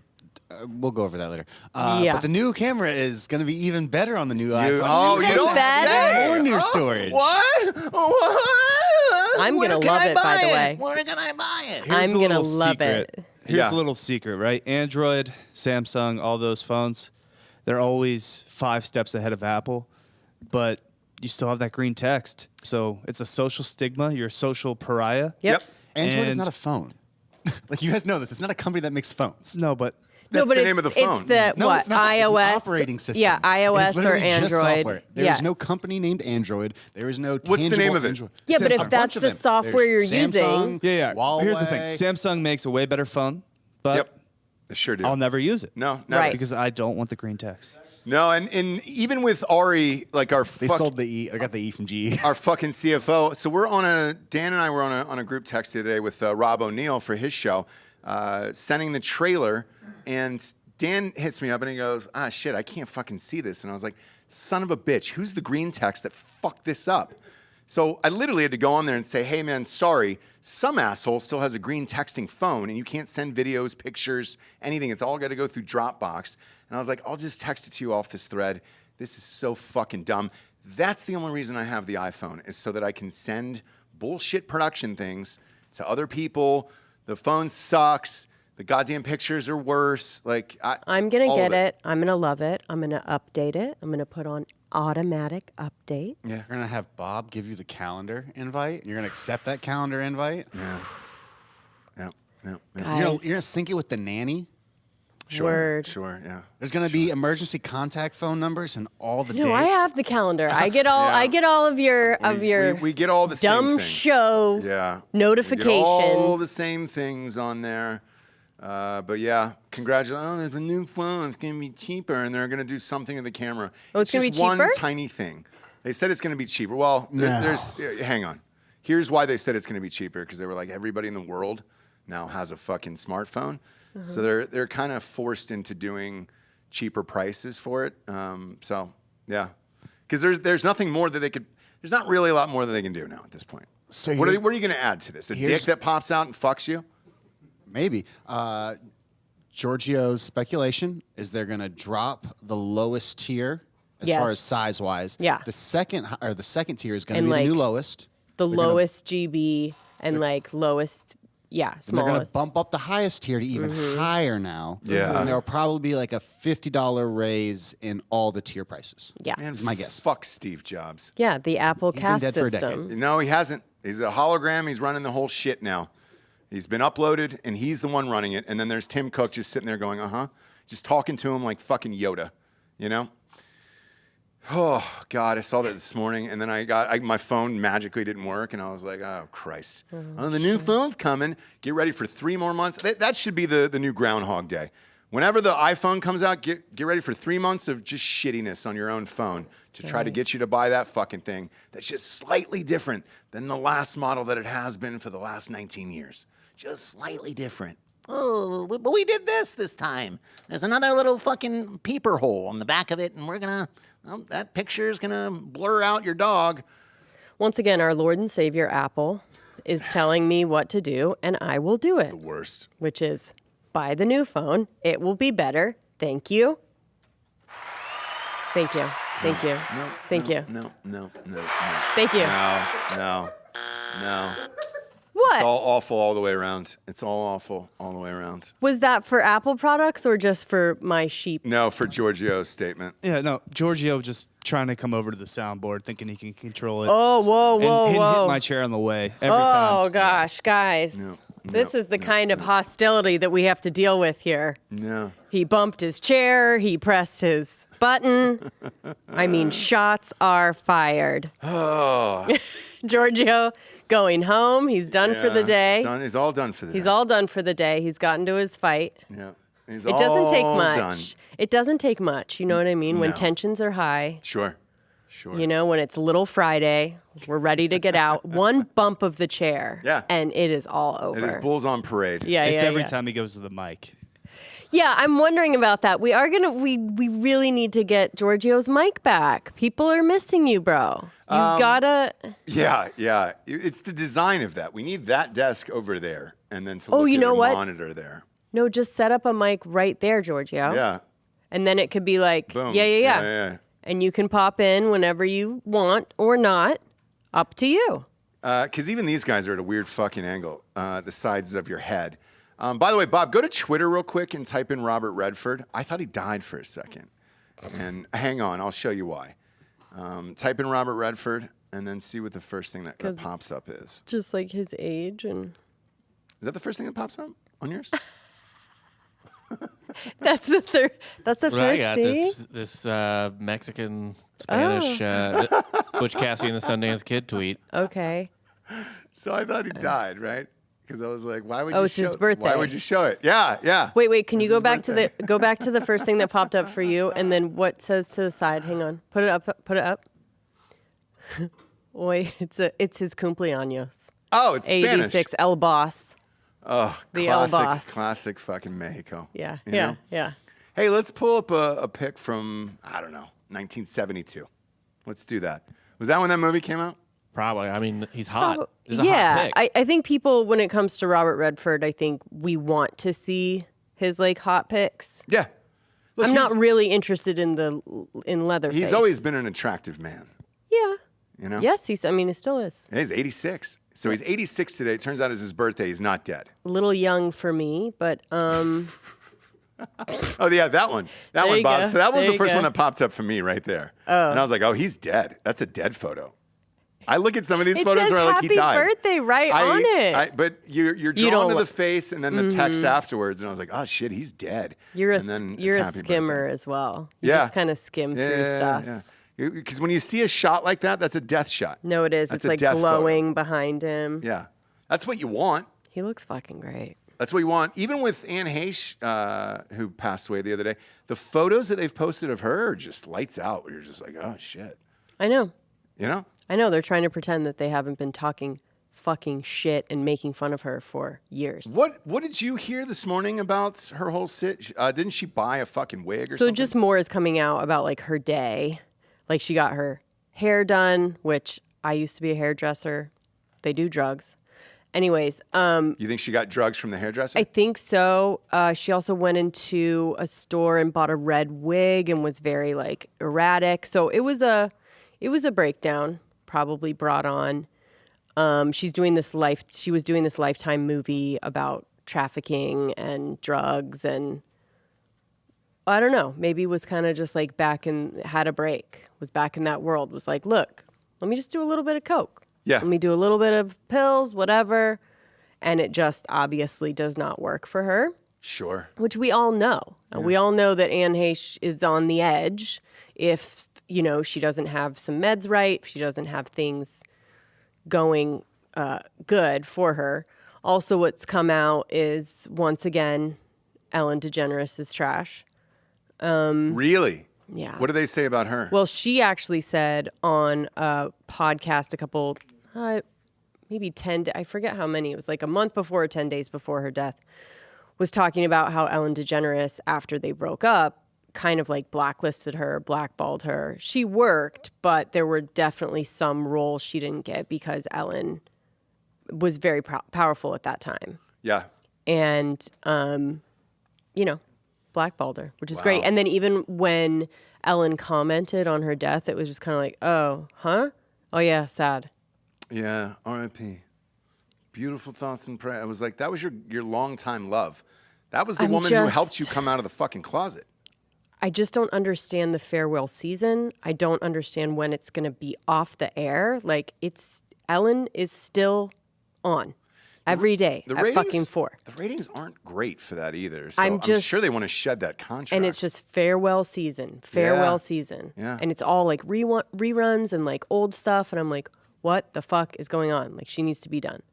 we'll go over that later. Yeah. But the new camera is going to be even better on the new iPhone. oh, you don't Have say. more near storage. What? What? I'm Where gonna can love I it, by buy the it? way. Where can I buy it? Here's I'm a gonna little love secret. it. Here's Yeah. a little secret, right? Android, Samsung, all those phones, they're always 5 steps ahead of Apple, but you still have that green text. So it's a social stigma. You're a social pariah. Yep. Android is And- not a phone. Like, you guys know this. It's not a company that makes phones. No, but That's but the it's, name of the phone. It's the, No, what, it's not. iOS? It's an operating system. Yeah, iOS It's or literally just Android. software. There yes. is no company named Android. There is no What's the tangible name of it? Android. Yeah, but if Samsung. that's Bunch of the them. software There's you're using- Samsung, yeah. Huawei. Here's the thing. Samsung makes a way better phone, but Yep. They sure do. I'll never use it. No, never. Right. Because I don't want the green text. No, and even with Ari, like They sold the E. I got the E from GE. our fucking CFO. So Dan and I were on a group text today with Rob O'Neill for his show, sending the trailer, and Dan hits me up and he goes, shit, I can't fucking see this. And I was like, son of a bitch, who's the green text that fucked this up? So I literally had to go on there and say, hey man, sorry, some asshole still has a green texting phone and you can't send videos, pictures, anything. It's all got to go through Dropbox. And I was like, I'll just text it to you off this thread. This is so fucking dumb. That's the only reason I have the iPhone, is so that I can send bullshit production things to other people. The phone sucks. The goddamn pictures are worse. Like I'm going to all get of it. I'm going to love it. I'm going to update it. I'm going to put on automatic update. Yeah. You're going to have Bob give you the calendar invite, and you're going to accept that calendar invite. Yeah. Guys. You're going to sync it with the nanny. Sure. Word. Sure. Yeah. There's going to be emergency contact phone numbers and all the dates. No, I have the calendar. I get all. Yeah. I get all of your We get all the dumb same things. show Yeah. notifications. We get all the same things on there. But yeah, congratulations. Oh, there's a new phone. It's going to be cheaper, and they're going to do something to the camera. Oh, it's gonna just be cheaper? one tiny thing. They said it's going to be cheaper. Well, No. hang on. Here's why they said it's going to be cheaper, because they were like, everybody in the world now has a fucking smartphone. So they're kind of forced into doing cheaper prices for it. So yeah, because there's nothing more that they could. There's not really a lot more that they can do now at this point. So what are you going to add to this? A dick that pops out and fucks you? Maybe. Giorgio's speculation is they're going to drop the lowest tier as far as size-wise. Yeah. The second tier is going to be the new lowest. The lowest GB and like lowest, smallest. And they're going to bump up the highest tier to even higher now. Yeah. And there'll probably be like a $50 raise in all the tier prices. Yeah. That's my guess. Fuck Steve Jobs. Yeah, the Apple been Cast dead for a system. decade. No, he hasn't. He's a hologram. He's running the whole shit now. He's been uploaded, and he's the one running it. And then there's Tim Cook just sitting there going, just talking to him like fucking Yoda, you know? Oh, God, I saw that this morning, and then my phone magically didn't work, and I was like, oh, Christ. Oh, the new phone's coming. Get ready for 3 more months. That should be the new Groundhog Day. Whenever the iPhone comes out, get ready for 3 months of just shittiness on your own phone to try to get you to buy that fucking thing that's just slightly different than the last model that it has been for the last 19 years. Just slightly different. Oh, but we did this time. There's another little fucking peeper hole on the back of it, and we're gonna, that picture's gonna blur out your dog. Once again, our Lord and Savior Apple is telling me what to do, and I will do it. The worst. Which is buy the new phone. It will be better. Thank you. Thank you. Thank you. No. Thank you. No. Thank you. No. What? It's all awful all the way around. It's all awful all the way around. Was that for Apple products or just for my sheep? No, for Giorgio's statement. Yeah, no, Giorgio just trying to come over to the soundboard, thinking he can control it. Oh, whoa. And hit my chair on the way every time. Oh, gosh, guys. This is the kind of hostility that we have to deal with here. No. He bumped his chair. He pressed his button. I mean, shots are fired. Oh. Giorgio going home. He's done for the day. He's all done for the day. He's all done for the day. He's gotten to his fight. Yeah. It doesn't take much. Done. It doesn't take much. You know what I mean? When tensions are high. Sure. You know, when it's Little Friday, we're ready to get out. One bump of the chair. Yeah. And it is all over. It is bulls on parade. Yeah, It's yeah, every yeah. time he goes to the mic. Yeah, I'm wondering about that. We really need to get Giorgio's mic back. People are missing you, bro. You've gotta. Yeah. It's the design of that. We need that desk over there, and then to look you at know a what? monitor there. No, just set up a mic right there, Giorgio. Yeah. And then it could be like, Boom. yeah. And you can pop in whenever you want or not. Up to you. Because even these guys are at a weird fucking angle, the sides of your head. By the way, Bob, go to Twitter real quick and type in Robert Redford. I thought he died for a second. And hang on, I'll show you why. Type in Robert Redford and then see what the first thing that pops up is. Just like his age and. Is that the first thing that pops up on yours? That's the third. That's the Well, I first got thing. this Mexican Spanish Butch Cassidy and the Sundance Kid tweet. Okay. So I thought he died, right? Because I was like, why would you Oh, it's his birthday. Why would you show it? Yeah. Wait. Can you go his back to the first thing that popped up for you, and then what says to the side? Hang on. Put it up. Oi, it's his cumpleaños. Oh, it's Spanish. 86 El Boss. Oh, The El classic, Boss. classic fucking Mexico. Yeah. You know? Yeah. Hey, let's pull up a pic from, I don't know, 1972. Let's do that. Was that when that movie came out? Probably. I mean, he's hot. He's a hot pick. I think people, when it comes to Robert Redford, I think we want to see his like hot picks. Yeah. Look, I'm not really interested in Leatherface. He's always been an attractive man. Yeah. You know? Yes, he still is. And he's 86. So he's 86 today. It turns out it's his birthday. He's not dead. A little young for me, but Oh, yeah, that one. That There one, you Bob. go. So that was There the you first go. one that popped up for me right there. Oh. And I was like, oh, he's dead. That's a dead photo. I look at some of these it photos says where like happy he died. birthday right on it. But you're You drawn don't to the look- face and then the text afterwards, and I was like, oh shit, he's dead. You're a And then you're a it's happy skimmer birthday. as well. You Yeah. just kind of skim through Yeah, stuff. yeah. Because when you see a shot like that, that's a death shot. No, it is. That's It's a like death photo. glowing behind him. Yeah, that's what you want. He looks fucking great. That's what you want. Even with Anne Heche, who passed away the other day, the photos that they've posted of her are just lights out. Where you're just like, oh shit, I know. you know? I know. They're trying to pretend that they haven't been talking fucking shit and making fun of her for years. What did you hear this morning about her whole sit? Didn't she buy a fucking wig or So something? just more is coming out about like her day. Like she got her hair done, which I used to be a hairdresser. They do drugs. Anyways, You think she got drugs from the hairdresser? I think so. She also went into a store and bought a red wig and was very like erratic. So it was a breakdown, probably brought on. She was doing this Lifetime movie about trafficking and drugs, and I don't know, maybe was kind of just like had a break, was back in that world, was like, look, let me just do a little bit of coke. Yeah. Let me do a little bit of pills, whatever. And it just obviously does not work for her. Sure. Which we all know. Yeah. We all know that Anne Heche is on the edge if, she doesn't have some meds right, if she doesn't have things going good for her. Also, what's come out is, once again, Ellen DeGeneres is trash. Really? Yeah. What do they say about her? Well, she actually said on a podcast a couple, maybe 10, I forget how many, it was like a month before or 10 days before her death, was talking about how Ellen DeGeneres, after they broke up, kind of like blacklisted her, blackballed her. She worked, but there were definitely some roles she didn't get because Ellen was very powerful at that time. Yeah. And, blackballed her, which is great. And then even when Ellen commented on her death, it was just kind of like, oh, huh? Oh, yeah, sad. Yeah, R.I.P. Beautiful thoughts and prayer. I was like, that was your longtime love. That was the woman who helped you come out of the fucking closet. I just don't understand the farewell season. I don't understand when it's going to be off the air. Like, Ellen is still on every day at fucking 4. The ratings aren't great for that either. So I'm sure they want to shed that contract. And it's just farewell season. Yeah. And it's all like reruns and like old stuff. And I'm like, what the fuck is going on? Like, she needs to be done.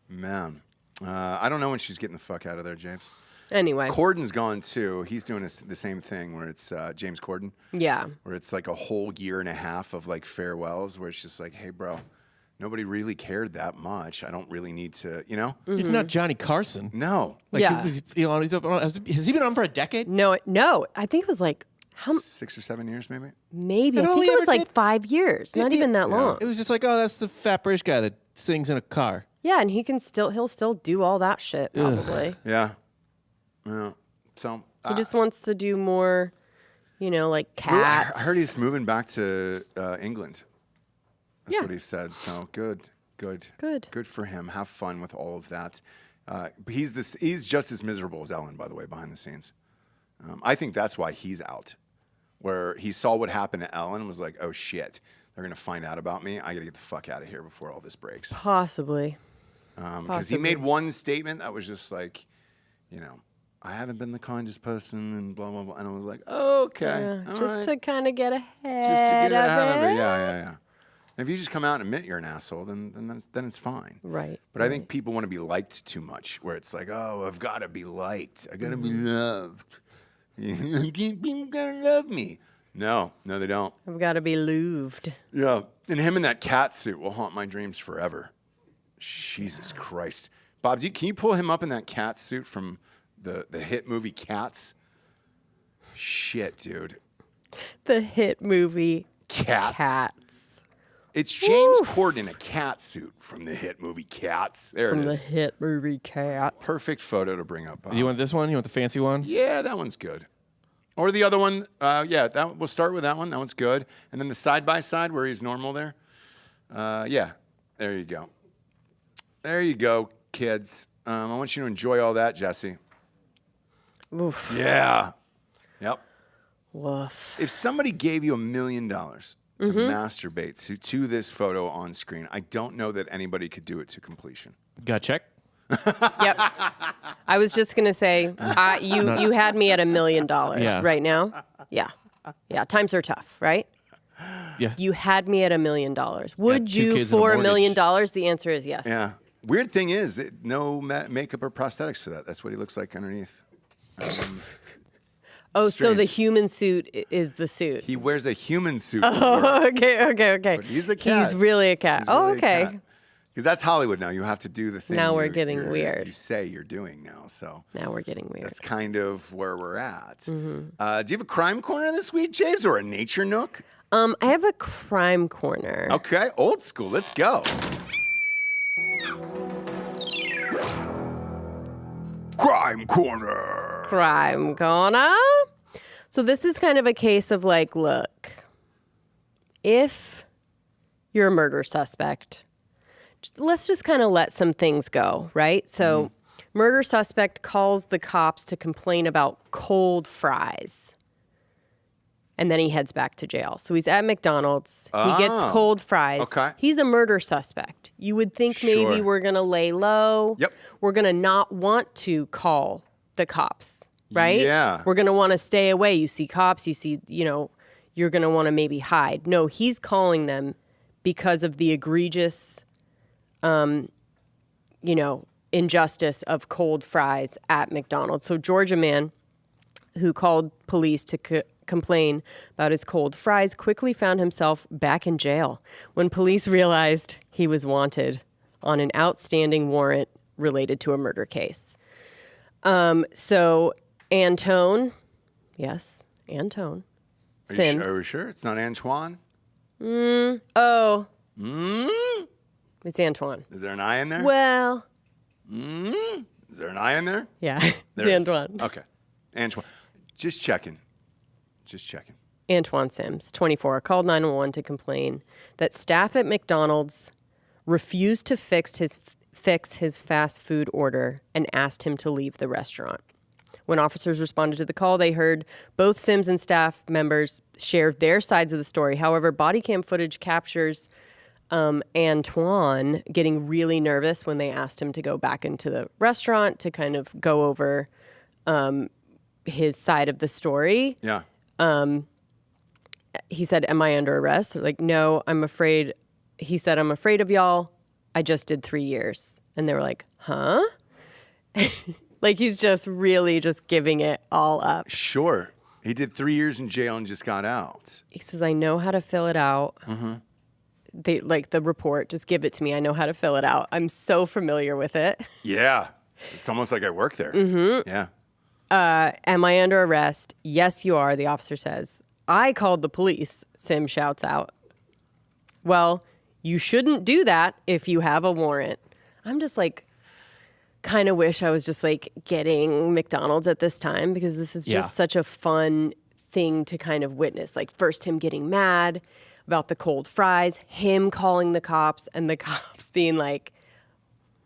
Man. I don't know when she's getting the fuck out of there, James. Anyway. Corden's gone too. He's doing the same thing where it's James Corden. Yeah. Where it's like a whole year and a half of like farewells where it's just like, hey, bro, nobody really cared that much. I don't really need to, He's not Johnny Carson. No. Like, Yeah. has he been on for a decade? No. I think was like, 6 or 7 years, maybe. maybe. And I all think he it was ever like did- 5 years. Not even that long. It was just like, oh, that's the fat British guy that sings in a car. Yeah, and he'll still do all that shit probably. Yeah. Yeah. So He just wants to do more, like Cats. I heard he's moving back to England. That's what he said. So good. Good for him. Have fun with all of that. He's just as miserable as Ellen, by the way, behind the scenes. I think that's why he's out. Where he saw what happened to Ellen and was like, oh shit, they're gonna find out about me. I gotta get the fuck out of here before all this breaks. Possibly. Because he made one statement that was just like, I haven't been the kindest person and blah, blah, blah. And I was like, oh, okay. Yeah, all just right. to kind of get ahead Just to get of ahead of it. it. Yeah. If you just come out and admit you're an asshole, then it's fine. Right. But I think people want to be liked too much, where it's like, oh, I've got to be liked. I got to be loved. People got to love me. No, they don't. I've got to be louved. Yeah. And him in that cat suit will haunt my dreams forever. Jesus Christ. Bob, can you pull him up in that cat suit from the hit movie Cats? Shit, dude. The hit movie Cats. It's James Corden in a cat suit from the hit movie Cats. There from it the is. hit movie Cats. Perfect photo to bring up. Bob. You want this one? You want the fancy one? Yeah, that one's good. Or the other one. We'll start with that one. That one's good. And then the side by side where he's normal there. There you go. There you go, kids. I want you to enjoy all that, Jesse. Oof. Yeah. Yep. Woof. If somebody gave you $1 million to masturbate to this photo on screen, I don't know that anybody could do it to completion. Got check? Yep. I was just gonna say, you had me at $1 million right now. Yeah. Times are tough, right? Yeah. You had me at $1 million. Would 2 you kids and a for $1 million? mortgage. The answer is yes. Yeah. Weird thing is, no makeup or prosthetics for that. That's what he looks like underneath. So the strange. human suit is the suit. He wears a human suit. Oh, okay. But he's a cat. He's really a cat. Because that's Hollywood now. You have to do the thing. Now we're getting weird. You say you're doing now. So Now we're getting weird. that's kind of where we're at. Do you have a crime corner this week, James, or a nature nook? I have a crime corner. Okay, old school. Let's go. Crime Corner. Crime corner. So this is kind of a case of like, look, if you're a murder suspect, let's just kind of let some things go, right? So murder suspect calls the cops to complain about cold fries. And then he heads back to jail. So he's at McDonald's. He gets cold fries. Okay. He's a murder suspect. You would think maybe Sure. we're going to lay low. Yep. We're going to not want to call the cops, right? Yeah. We're going to want to stay away. You see cops, you see, you're going to want to maybe hide. No, he's calling them because of the egregious, injustice of cold fries at McDonald's. So Georgia man who called police to complain about his cold fries quickly found himself back in jail when police realized he was wanted on an outstanding warrant related to a murder case. So Antone, yes, Antone Sims. Are we sure it's not Antoine? It's Antoine. Is there an I in there? Well, Is there an I in there? yeah, There it's is. Antoine. Okay. Antoine. Just checking. Antoine Sims, 24, called 911 to complain that staff at McDonald's refused to fix his fast food order and asked him to leave the restaurant. When officers responded to the call, they heard both Sims and staff members share their sides of the story. However, body cam footage captures Antoine getting really nervous when they asked him to go back into the restaurant to kind of go over his side of the story. Yeah. He said, "Am I under arrest?" They're like, "No, I'm afraid." He said, "I'm afraid of y'all. I just did 3 years." And they were like, "Huh?" Like he's just really just giving it all up. Sure. He did 3 years in jail and just got out. He says, "I know how to fill it out." They like the report. Just give it to me. I know how to fill it out. I'm so familiar with it. Yeah. It's almost like I work there. Mm-hmm. Yeah. Am I under arrest? Yes, you are, the officer says. I called the police, Sim shouts out. Well, you shouldn't do that if you have a warrant. I'm just like, kind of wish I was just like getting McDonald's at this time because this is just such a fun thing to kind of witness. Like first him getting mad about the cold fries, him calling the cops, and the cops being like,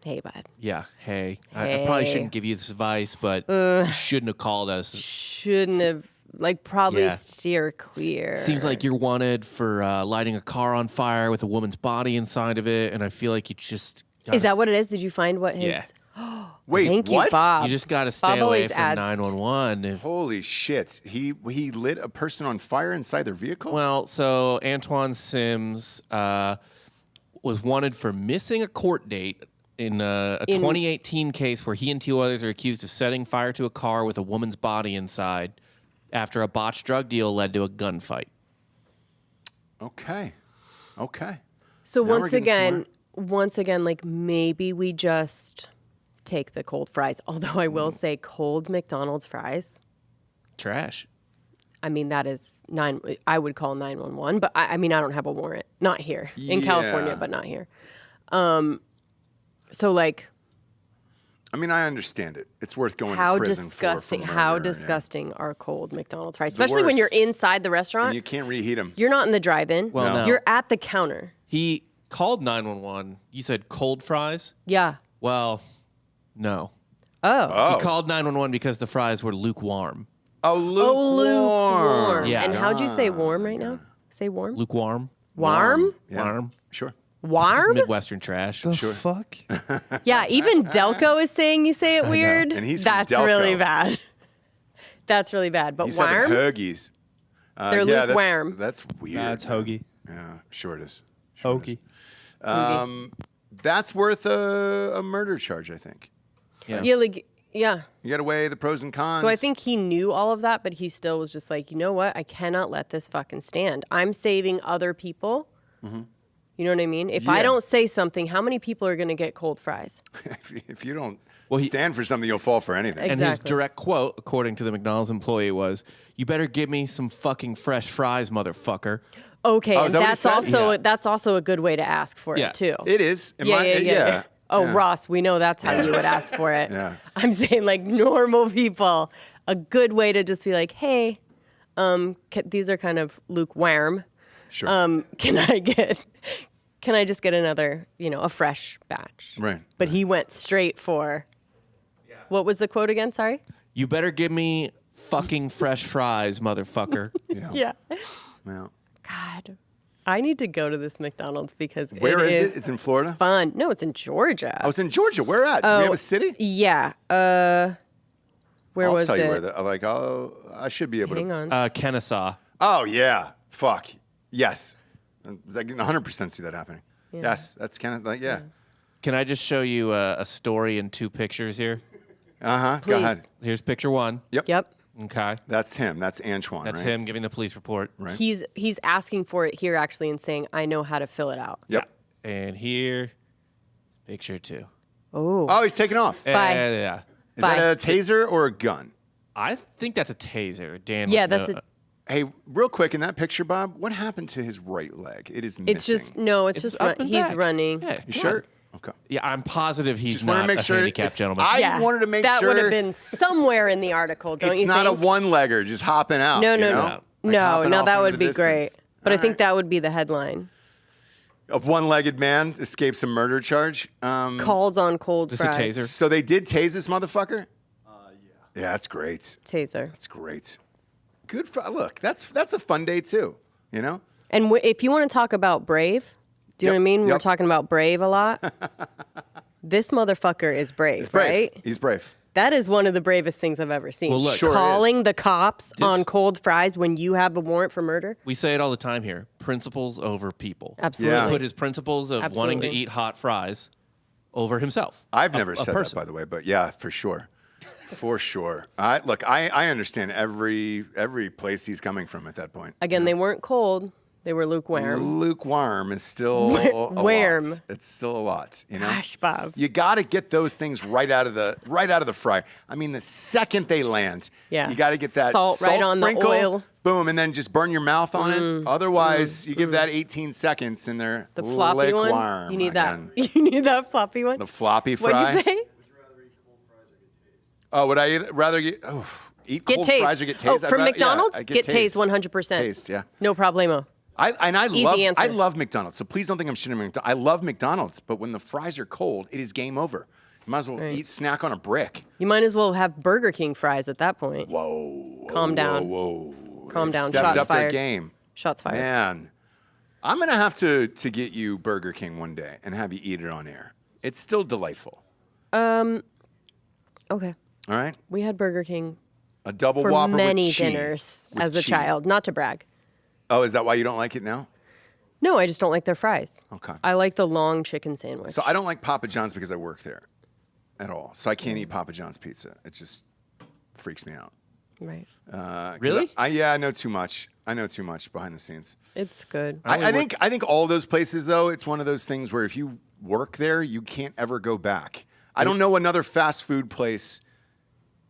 "Hey, bud. Yeah. Hey, I probably shouldn't give you this advice, but you shouldn't have called us. Shouldn't have, probably Yeah. steer clear." Seems like you're wanted for lighting a car on fire with a woman's body inside of it, and I feel like you just... Is that what it is? Did you find what his... Yeah. Wait, Thank what? you, Bob. You just got to stay Bob away always from adds 911. Holy shit. He lit a person on fire inside their vehicle? Well, so Antoine Sims was wanted for missing a court date in a 2018 case where he and two others are accused of setting fire to a car with a woman's body inside after a botched drug deal led to a gunfight. Okay. So Now we're once getting again, like maybe we just take the cold fries. Although I will say cold McDonald's fries. Trash. I mean, that is I would call 911, but I mean, I don't have a warrant. Not here. In Yeah. California, but not here. So like... I mean, I understand it. It's worth going How to prison disgusting! for How murder, yeah. disgusting are cold McDonald's fries, The especially when worst. you're inside the restaurant. And you can't reheat them. You're not in the drive-in. Well, no. You're at the counter. He called 911. You said cold fries? Yeah. Well, no. Oh. He called 911 because the fries were lukewarm. Oh, lukewarm. Yeah. And how'd you say warm right now? Say warm. Lukewarm? Warm? Yeah. Warm. Sure. Warm? Midwestern trash. The Sure. fuck? Yeah. Even Delco is saying you say it weird. And he's from That's Delco. really bad. That's really bad. But He's having warm? hoagies. They're yeah, lukewarm. That's weird. That's hoagie. Yeah, sure it is. Hoagie. That's worth a murder charge, I think. Yeah. Yeah. Like. Yeah. You got to weigh the pros and cons. So I think he knew all of that, but he still was just like, you know what? I cannot let this fucking stand. I'm saving other people. You know what I mean? If I don't say something, how many people are going to get cold fries? If you don't stand for something, you'll fall for anything. And his direct quote, according to the McDonald's employee, was, "You better give me some fucking fresh fries, motherfucker." Okay, Oh, is that what he that's said? also that's also a good way to ask for it too. It is. Yeah. Oh, Ross, we know that's how you would ask for it. Yeah. I'm saying like normal people, a good way to just be like, hey, these are kind of lukewarm. Sure. Can I just get another, a fresh batch? Right. But he went straight for, what was the quote again? Sorry? You better give me fucking fresh fries, motherfucker. Yeah. Well. God, I need to go to this McDonald's because Where is it? It's in Florida? Fun. No, it's in Georgia. Oh, it's in Georgia. Where at? Do we have a city? Yeah. Where was it? I'll tell you where. I should be able Hang to. on. Kennesaw. Oh, yeah. Fuck. Yes. I can 100% see that happening. Yeah. Yes. That's kind of like, yeah. Can I just show you a story in 2 pictures here? Uh-huh. Go ahead. Here's picture 1. Yep. Okay. That's him. That's Antoine, That's right? him giving the police report. Right. He's asking for it here actually and saying, I know how to fill it out. Yep. Yeah. And here's picture 2. Oh, he's taking off. Bye. Yeah. Is that a taser or a gun? I think that's a taser. Dan. Yeah, would that's know. Hey, real quick, in that picture, Bob, what happened to his right leg? It is missing. It's just up and he's back. running. Yeah, You come sure? on. Okay. Yeah, I'm positive he's Just want to not make a sure handicapped it's- gentleman. I wanted to make that sure would have been somewhere in the article, don't it's you not think? a one-legger just hopping out. No, you no, know? no. Like No, hopping off that into would the be great. distance. But I All think right. that would be the headline. A one-legged man escapes a murder charge. Calls on cold This is a fries. taser. So they did tase this motherfucker? Yeah, that's great. Taser. That's great. Good for look. That's a fun day too. You know. And if you want to talk about brave, do you know what I mean? We're Yep. talking about brave a lot. This motherfucker is brave, He's brave. right? He's brave. That is one of the bravest things I've ever seen. Well, look- Sure Calling is. the cops on cold fries when you have a warrant for murder. We say it all the time here. Principles over people. Absolutely. Yeah. He put his principles of wanting to Absolutely. eat hot fries over himself. I've never a said person. that, by the way, but yeah, for sure. For sure. I understand every place he's coming from at that point. Again, they weren't cold. They were lukewarm. Lukewarm is still a Warm. lot. It's still a lot, you know. Gosh, Bob. You got to get those things right out of the fryer. I mean, the second they land, Yeah. you got to get that Salt right on the sprinkle, oil. boom, and then just burn your mouth on it. Otherwise, you give that 18 seconds and they're The floppy lukewarm one. You need again. that. You need that floppy one. The floppy fry. What'd you say? Oh, would I rather eat Get cold tased. fries or get tased? Oh, I'd from rather- McDonald's, yeah, get tased 100%. Tased, yeah. No problemo. I Easy answer. love McDonald's, so please don't think I'm shitting on McDonald's. I love McDonald's, but when the fries are cold, it is game over. You might as well eat snack on a brick. You might as well have Burger King fries at that point. Whoa. Calm down. Whoa. Calm down. Stepped Shots up their fired. game. Shots fired. Man, I'm gonna have to get you Burger King one day and have you eat it on air. It's still delightful. Okay. All right. We had Burger King A double for Whopper many with cheese. dinners With as a cheese. child. Not to brag. Oh, is that why you don't like it now? No, I just don't like their fries. Okay. I like the long chicken sandwich. So I don't like Papa John's because I work there at all. So I can't eat Papa John's pizza. It just freaks me out. Right. 'Cause Really? I know too much. I know too much behind the scenes. It's good. I think all those places though, it's one of those things where if you work there, you can't ever go back. I don't know another fast food place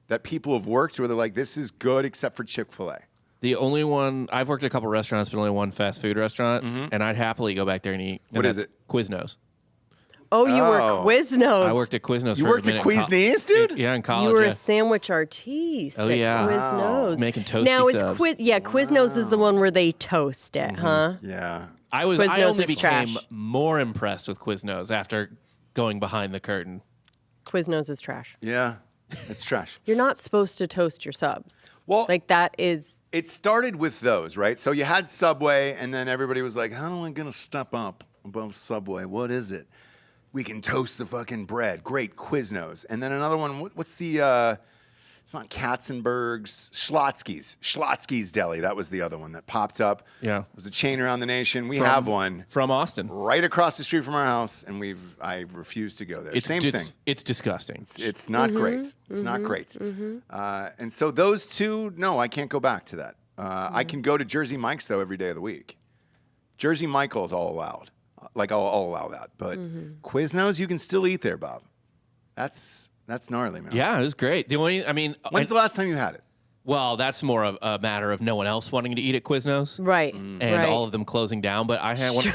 that people have worked where they're like, this is good except for Chick-fil-A. The only one I've worked at a couple restaurants, but only one fast food restaurant, and I'd happily go back there and eat. And What is that's it? Quiznos. Oh, you were Oh. Quiznos. I worked at Quiznos. You for worked a at minute in Quiznos, dude? Yeah, in college. You were yeah. a sandwich artiste Oh, at yeah. Quiznos. Making toasty Now it's subs. Quiznos is the one where they toast it, huh? Yeah. I Quiznos only is became trash. more impressed with Quiznos after going behind the curtain. Quiznos is trash. Yeah. It's trash. You're not supposed to toast your subs. Well, Like that is it started with those, right? So you had Subway, and then everybody was like, how am I going to step up above Subway? What is it? We can toast the fucking bread. Great, Quiznos. And then another one, what's the, it's not Katzenberg's, Schlotsky's Deli. That was the other one that popped up. Yeah. It was a chain around the nation. We have one From Austin. right across the street from our house, and I refuse to go there. Same thing. It's disgusting. It's not great. It's not great. And so those two, no, I can't go back to that. I can go to Jersey Mike's, though, every day of the week. Jersey Michael's all allowed. Like I'll allow that. But Quiznos, you can still eat there, Bob. That's gnarly, man. Yeah, it was great. When's the last time you had it? Well, that's more of a matter of no one else wanting to eat at Quiznos. Right. And right. all of them closing down. But I had one.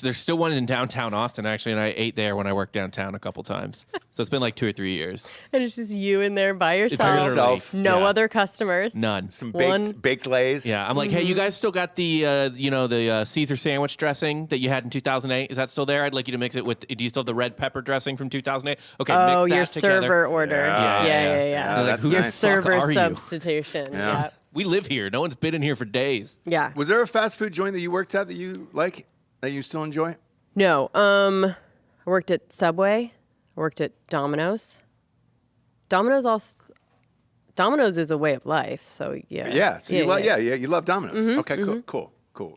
There's still one in downtown Austin, actually, and I ate there when I worked downtown a couple times. So it's been like 2 or 3 years. And it's just you in there by It's yourself. yourself. No Yeah. other customers. None. Some One- baked lays. Yeah, I'm like, hey, you guys still got the the Caesar sandwich dressing that you had in 2008? Is that still there? I'd like you to mix it with. Do you still have the red pepper dressing from 2008? Okay, Oh, mix that your together. server order. Yeah, Yeah. Yeah, that's Your nice. server Fuck are you? substitution. Yeah. We live here. No one's been in here for days. Yeah. Was there a fast food joint that you worked at that you like, that you still enjoy? No. I worked at Subway. I worked at Domino's. Domino's is a way of life. So yeah. Yeah. So you love Domino's. Okay, cool.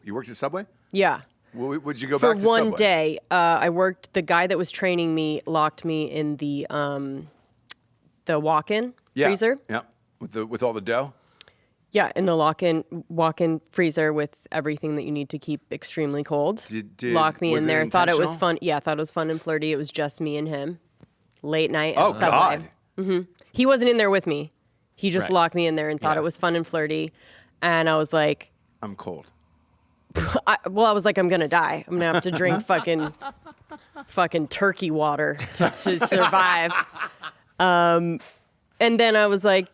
You worked at Subway? Yeah. Would you go For back to one Subway? day, I worked. The guy that was training me locked me in the walk-in freezer. Yeah. With all the dough? Yeah, in the walk-in freezer with everything that you need to keep extremely cold. Lock me was in it there. Thought it was intentional? fun. Yeah, thought it was fun and flirty. It was just me and him. Late night Oh, at Subway. God. He wasn't in there with me. He just Right. locked me in there and thought it was fun and flirty. And I was like, I'm cold. I was like, I'm gonna die. I'm gonna have to drink fucking turkey water to survive. And then I was like,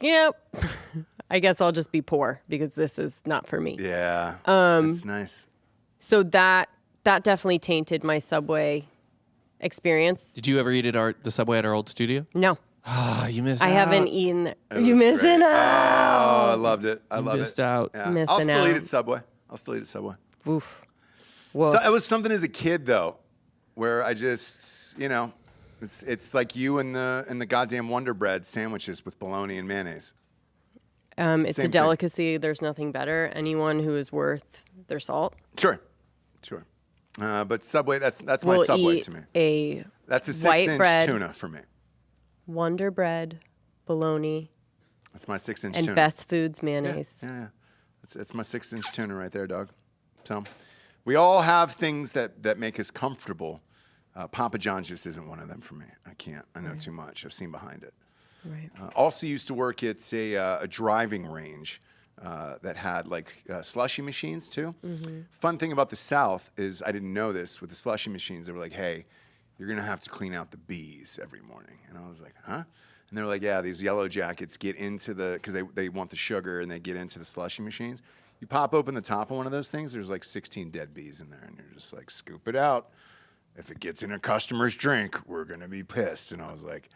I guess I'll just be poor because this is not for me. Yeah. That's nice. So that definitely tainted my Subway experience. Did you ever eat at the Subway at our old studio? No, Ah, you missed I out. haven't eaten. It You was missing great. out? Oh, I loved it. I loved missed it. out. Yeah. Missing I'll still eat out. at Subway. Oof. Whoa. So, it was something as a kid though, where I just, it's like you and the goddamn Wonder Bread sandwiches with bologna and mayonnaise. It's Same a thing. delicacy. There's nothing better. Anyone who is worth their salt Sure. But Subway, that's my will Subway eat to me. a That's a white 6-inch bread. tuna for me. Wonder Bread, bologna, That's my 6-inch and tuna. Best Foods mayonnaise. Yeah. It's my 6-inch tuna right there, dog. So we all have things that make us comfortable. Papa John's just isn't one of them for me. I can't. I know too much. I've seen behind it. Right. Also used to work at a driving range that had like slushy machines too. Fun thing about the South is I didn't know this with the slushy machines. They were like, hey, you're going to have to clean out the bees every morning. And I was like, huh? And they were like, yeah, these yellow jackets get into because they want the sugar and they get into the slushy machines. You pop open the top of one of those things, there's like 16 dead bees in there. And you're just like, scoop it out. If it gets in a customer's drink, we're going to be pissed. And I was like,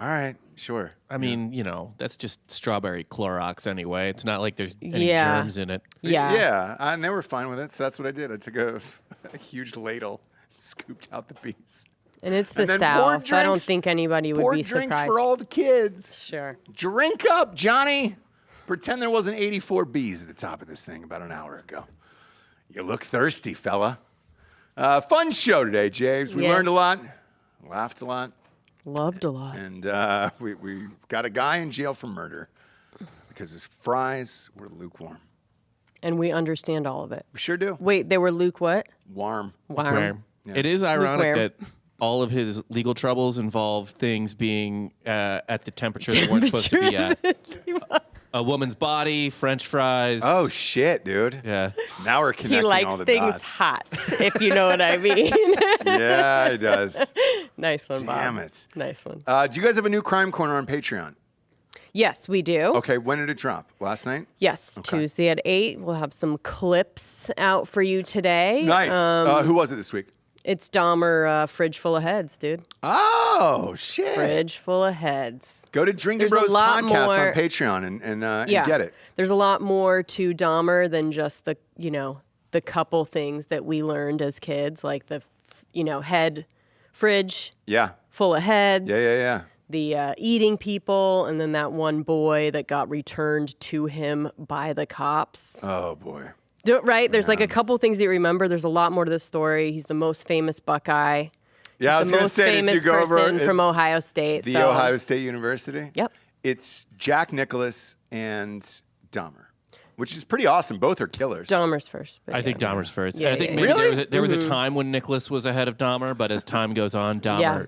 all right, sure. I mean, that's just strawberry Clorox anyway. It's not like there's any Yeah. germs in it. Yeah. Yeah, and they were fine with it, so that's what I did. I took a huge ladle, scooped out the bees. And it's the And then poured South. I don't drinks- think anybody would Poured be drinks surprised. for all the kids. Sure. Drink up, Johnny. Pretend there wasn't 84 bees at the top of this thing about an hour ago. You look thirsty, fella. Fun show today, James. We Yeah. learned a lot, laughed a lot, Loved a lot. and we got a guy in jail for murder because his fries were lukewarm. And we understand all of it. We sure do. Wait, they were Luke what? Warm. Wow. It is ironic Lukewarm. that all of his legal troubles involve things being at the temperature they weren't supposed to be at. A woman's body, French fries. Oh shit, dude. yeah. Now we're connecting He all likes the things dots. hot, if you know what I mean. Yeah, he does. Nice one, Bob. Damn it. Nice one. Do you guys have a new crime corner on Patreon? Yes, we do. Okay, when did it drop? Last night? Yes, Okay. Tuesday at 8. We'll have some clips out for you today. Nice. Who was it this week? It's Dahmer, Fridge Full of Heads, dude. Oh, shit. Fridge Full of Heads. Go to Drinking There's a Bros lot podcast more- on Patreon and Yeah. get it. There's a lot more to Dahmer than just the couple things that we learned as kids, like the, head fridge Yeah. full of heads. Yeah. The eating people, and then that one boy that got returned to him by the cops. Oh, boy. Right? There's like a couple things that you remember. There's a lot more to this story. He's the most famous Buckeye. Yeah, I was The going to most say, did you famous go over person from Ohio State. the so- Ohio State University? Yep. It's Jack Nicklaus and Dahmer. which is pretty awesome. Both are killers. Dahmer's first. But I think Dahmer's first. Yeah, I think yeah, maybe Really? there was a time when Nicholas was ahead of Dahmer, but as time goes on, Dahmer. Yeah.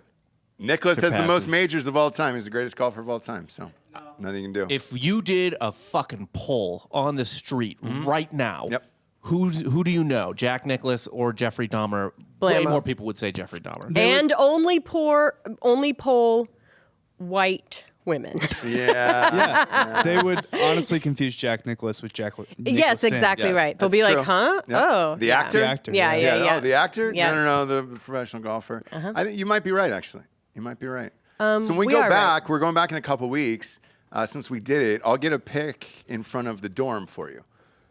Nicholas has the most surpasses. majors of all time. He's the greatest golfer of all time. So nothing you can do. If you did a fucking poll on the street right now, Yep. who do you know, Jack Nicklaus or Jeffrey Dahmer? Way Blammo. more people would say Jeffrey Dahmer. And only poll white women. Yeah. They would honestly confuse Jack Nicklaus with Jack. Yes, exactly Yeah, right. They'll that's be true. like, huh? Yeah. Oh. The yeah. actor? The actor. Yeah, yeah. Oh, the actor? Yeah. No, the professional golfer. I think you might be right, actually. You might be right. So when we we go are back, right. we're going back in a couple weeks. Since we did it, I'll get a pic in front of the dorm for you.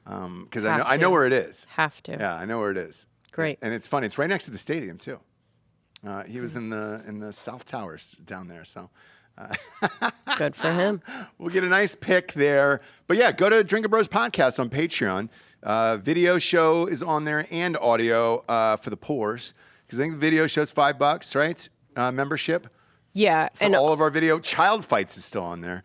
Because Have I know to. where it is. Have to. Yeah, I know where it is. Great. And it's funny. It's right next to the stadium, too. He was in the South Towers down there, so... Good for him. We'll get a nice pick there. But yeah, go to Drinking Bros Podcast on Patreon. Video show is on there and audio for the poors. Because I think the video show's $5, right? Membership. Yeah. For And all of our video. Child Fights is still on there,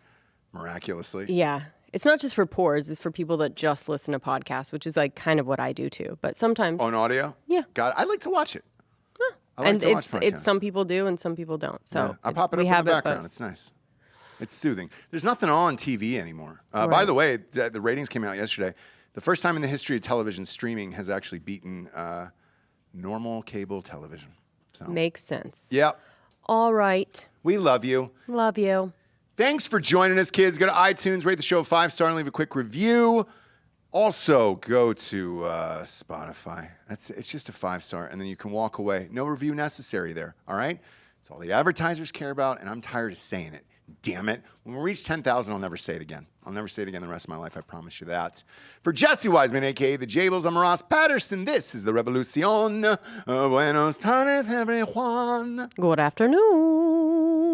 miraculously. yeah. It's not just for poors, it's for people that just listen to podcasts, which is like kind of what I do too. But sometimes On audio? Yeah. God, I like to watch it. I like and to watch it's podcasts. some people do and some people don't. So Yeah, I pop it we up in have the it, but- background. It's nice. It's soothing. There's nothing on TV anymore. By Right. the way, the ratings came out yesterday. The first time in the history of television, streaming has actually beaten normal cable television. So Makes sense. Yep. All right. We love you. Love you. Thanks for joining us, kids. Go to iTunes, rate the show 5-star, and leave a quick review. Also, go to Spotify. It's just a 5-star, and then you can walk away. No review necessary there, all right? It's all the advertisers care about, and I'm tired of saying it. Damn it. When we reach 10,000, I'll never say it again. I'll never say it again the rest of my life, I promise you that. For Jesse Wiseman, a.k.a. the Jables, I'm Ross Patterson. This is the Revolucion. Buenos tardes, everyone. Good afternoon.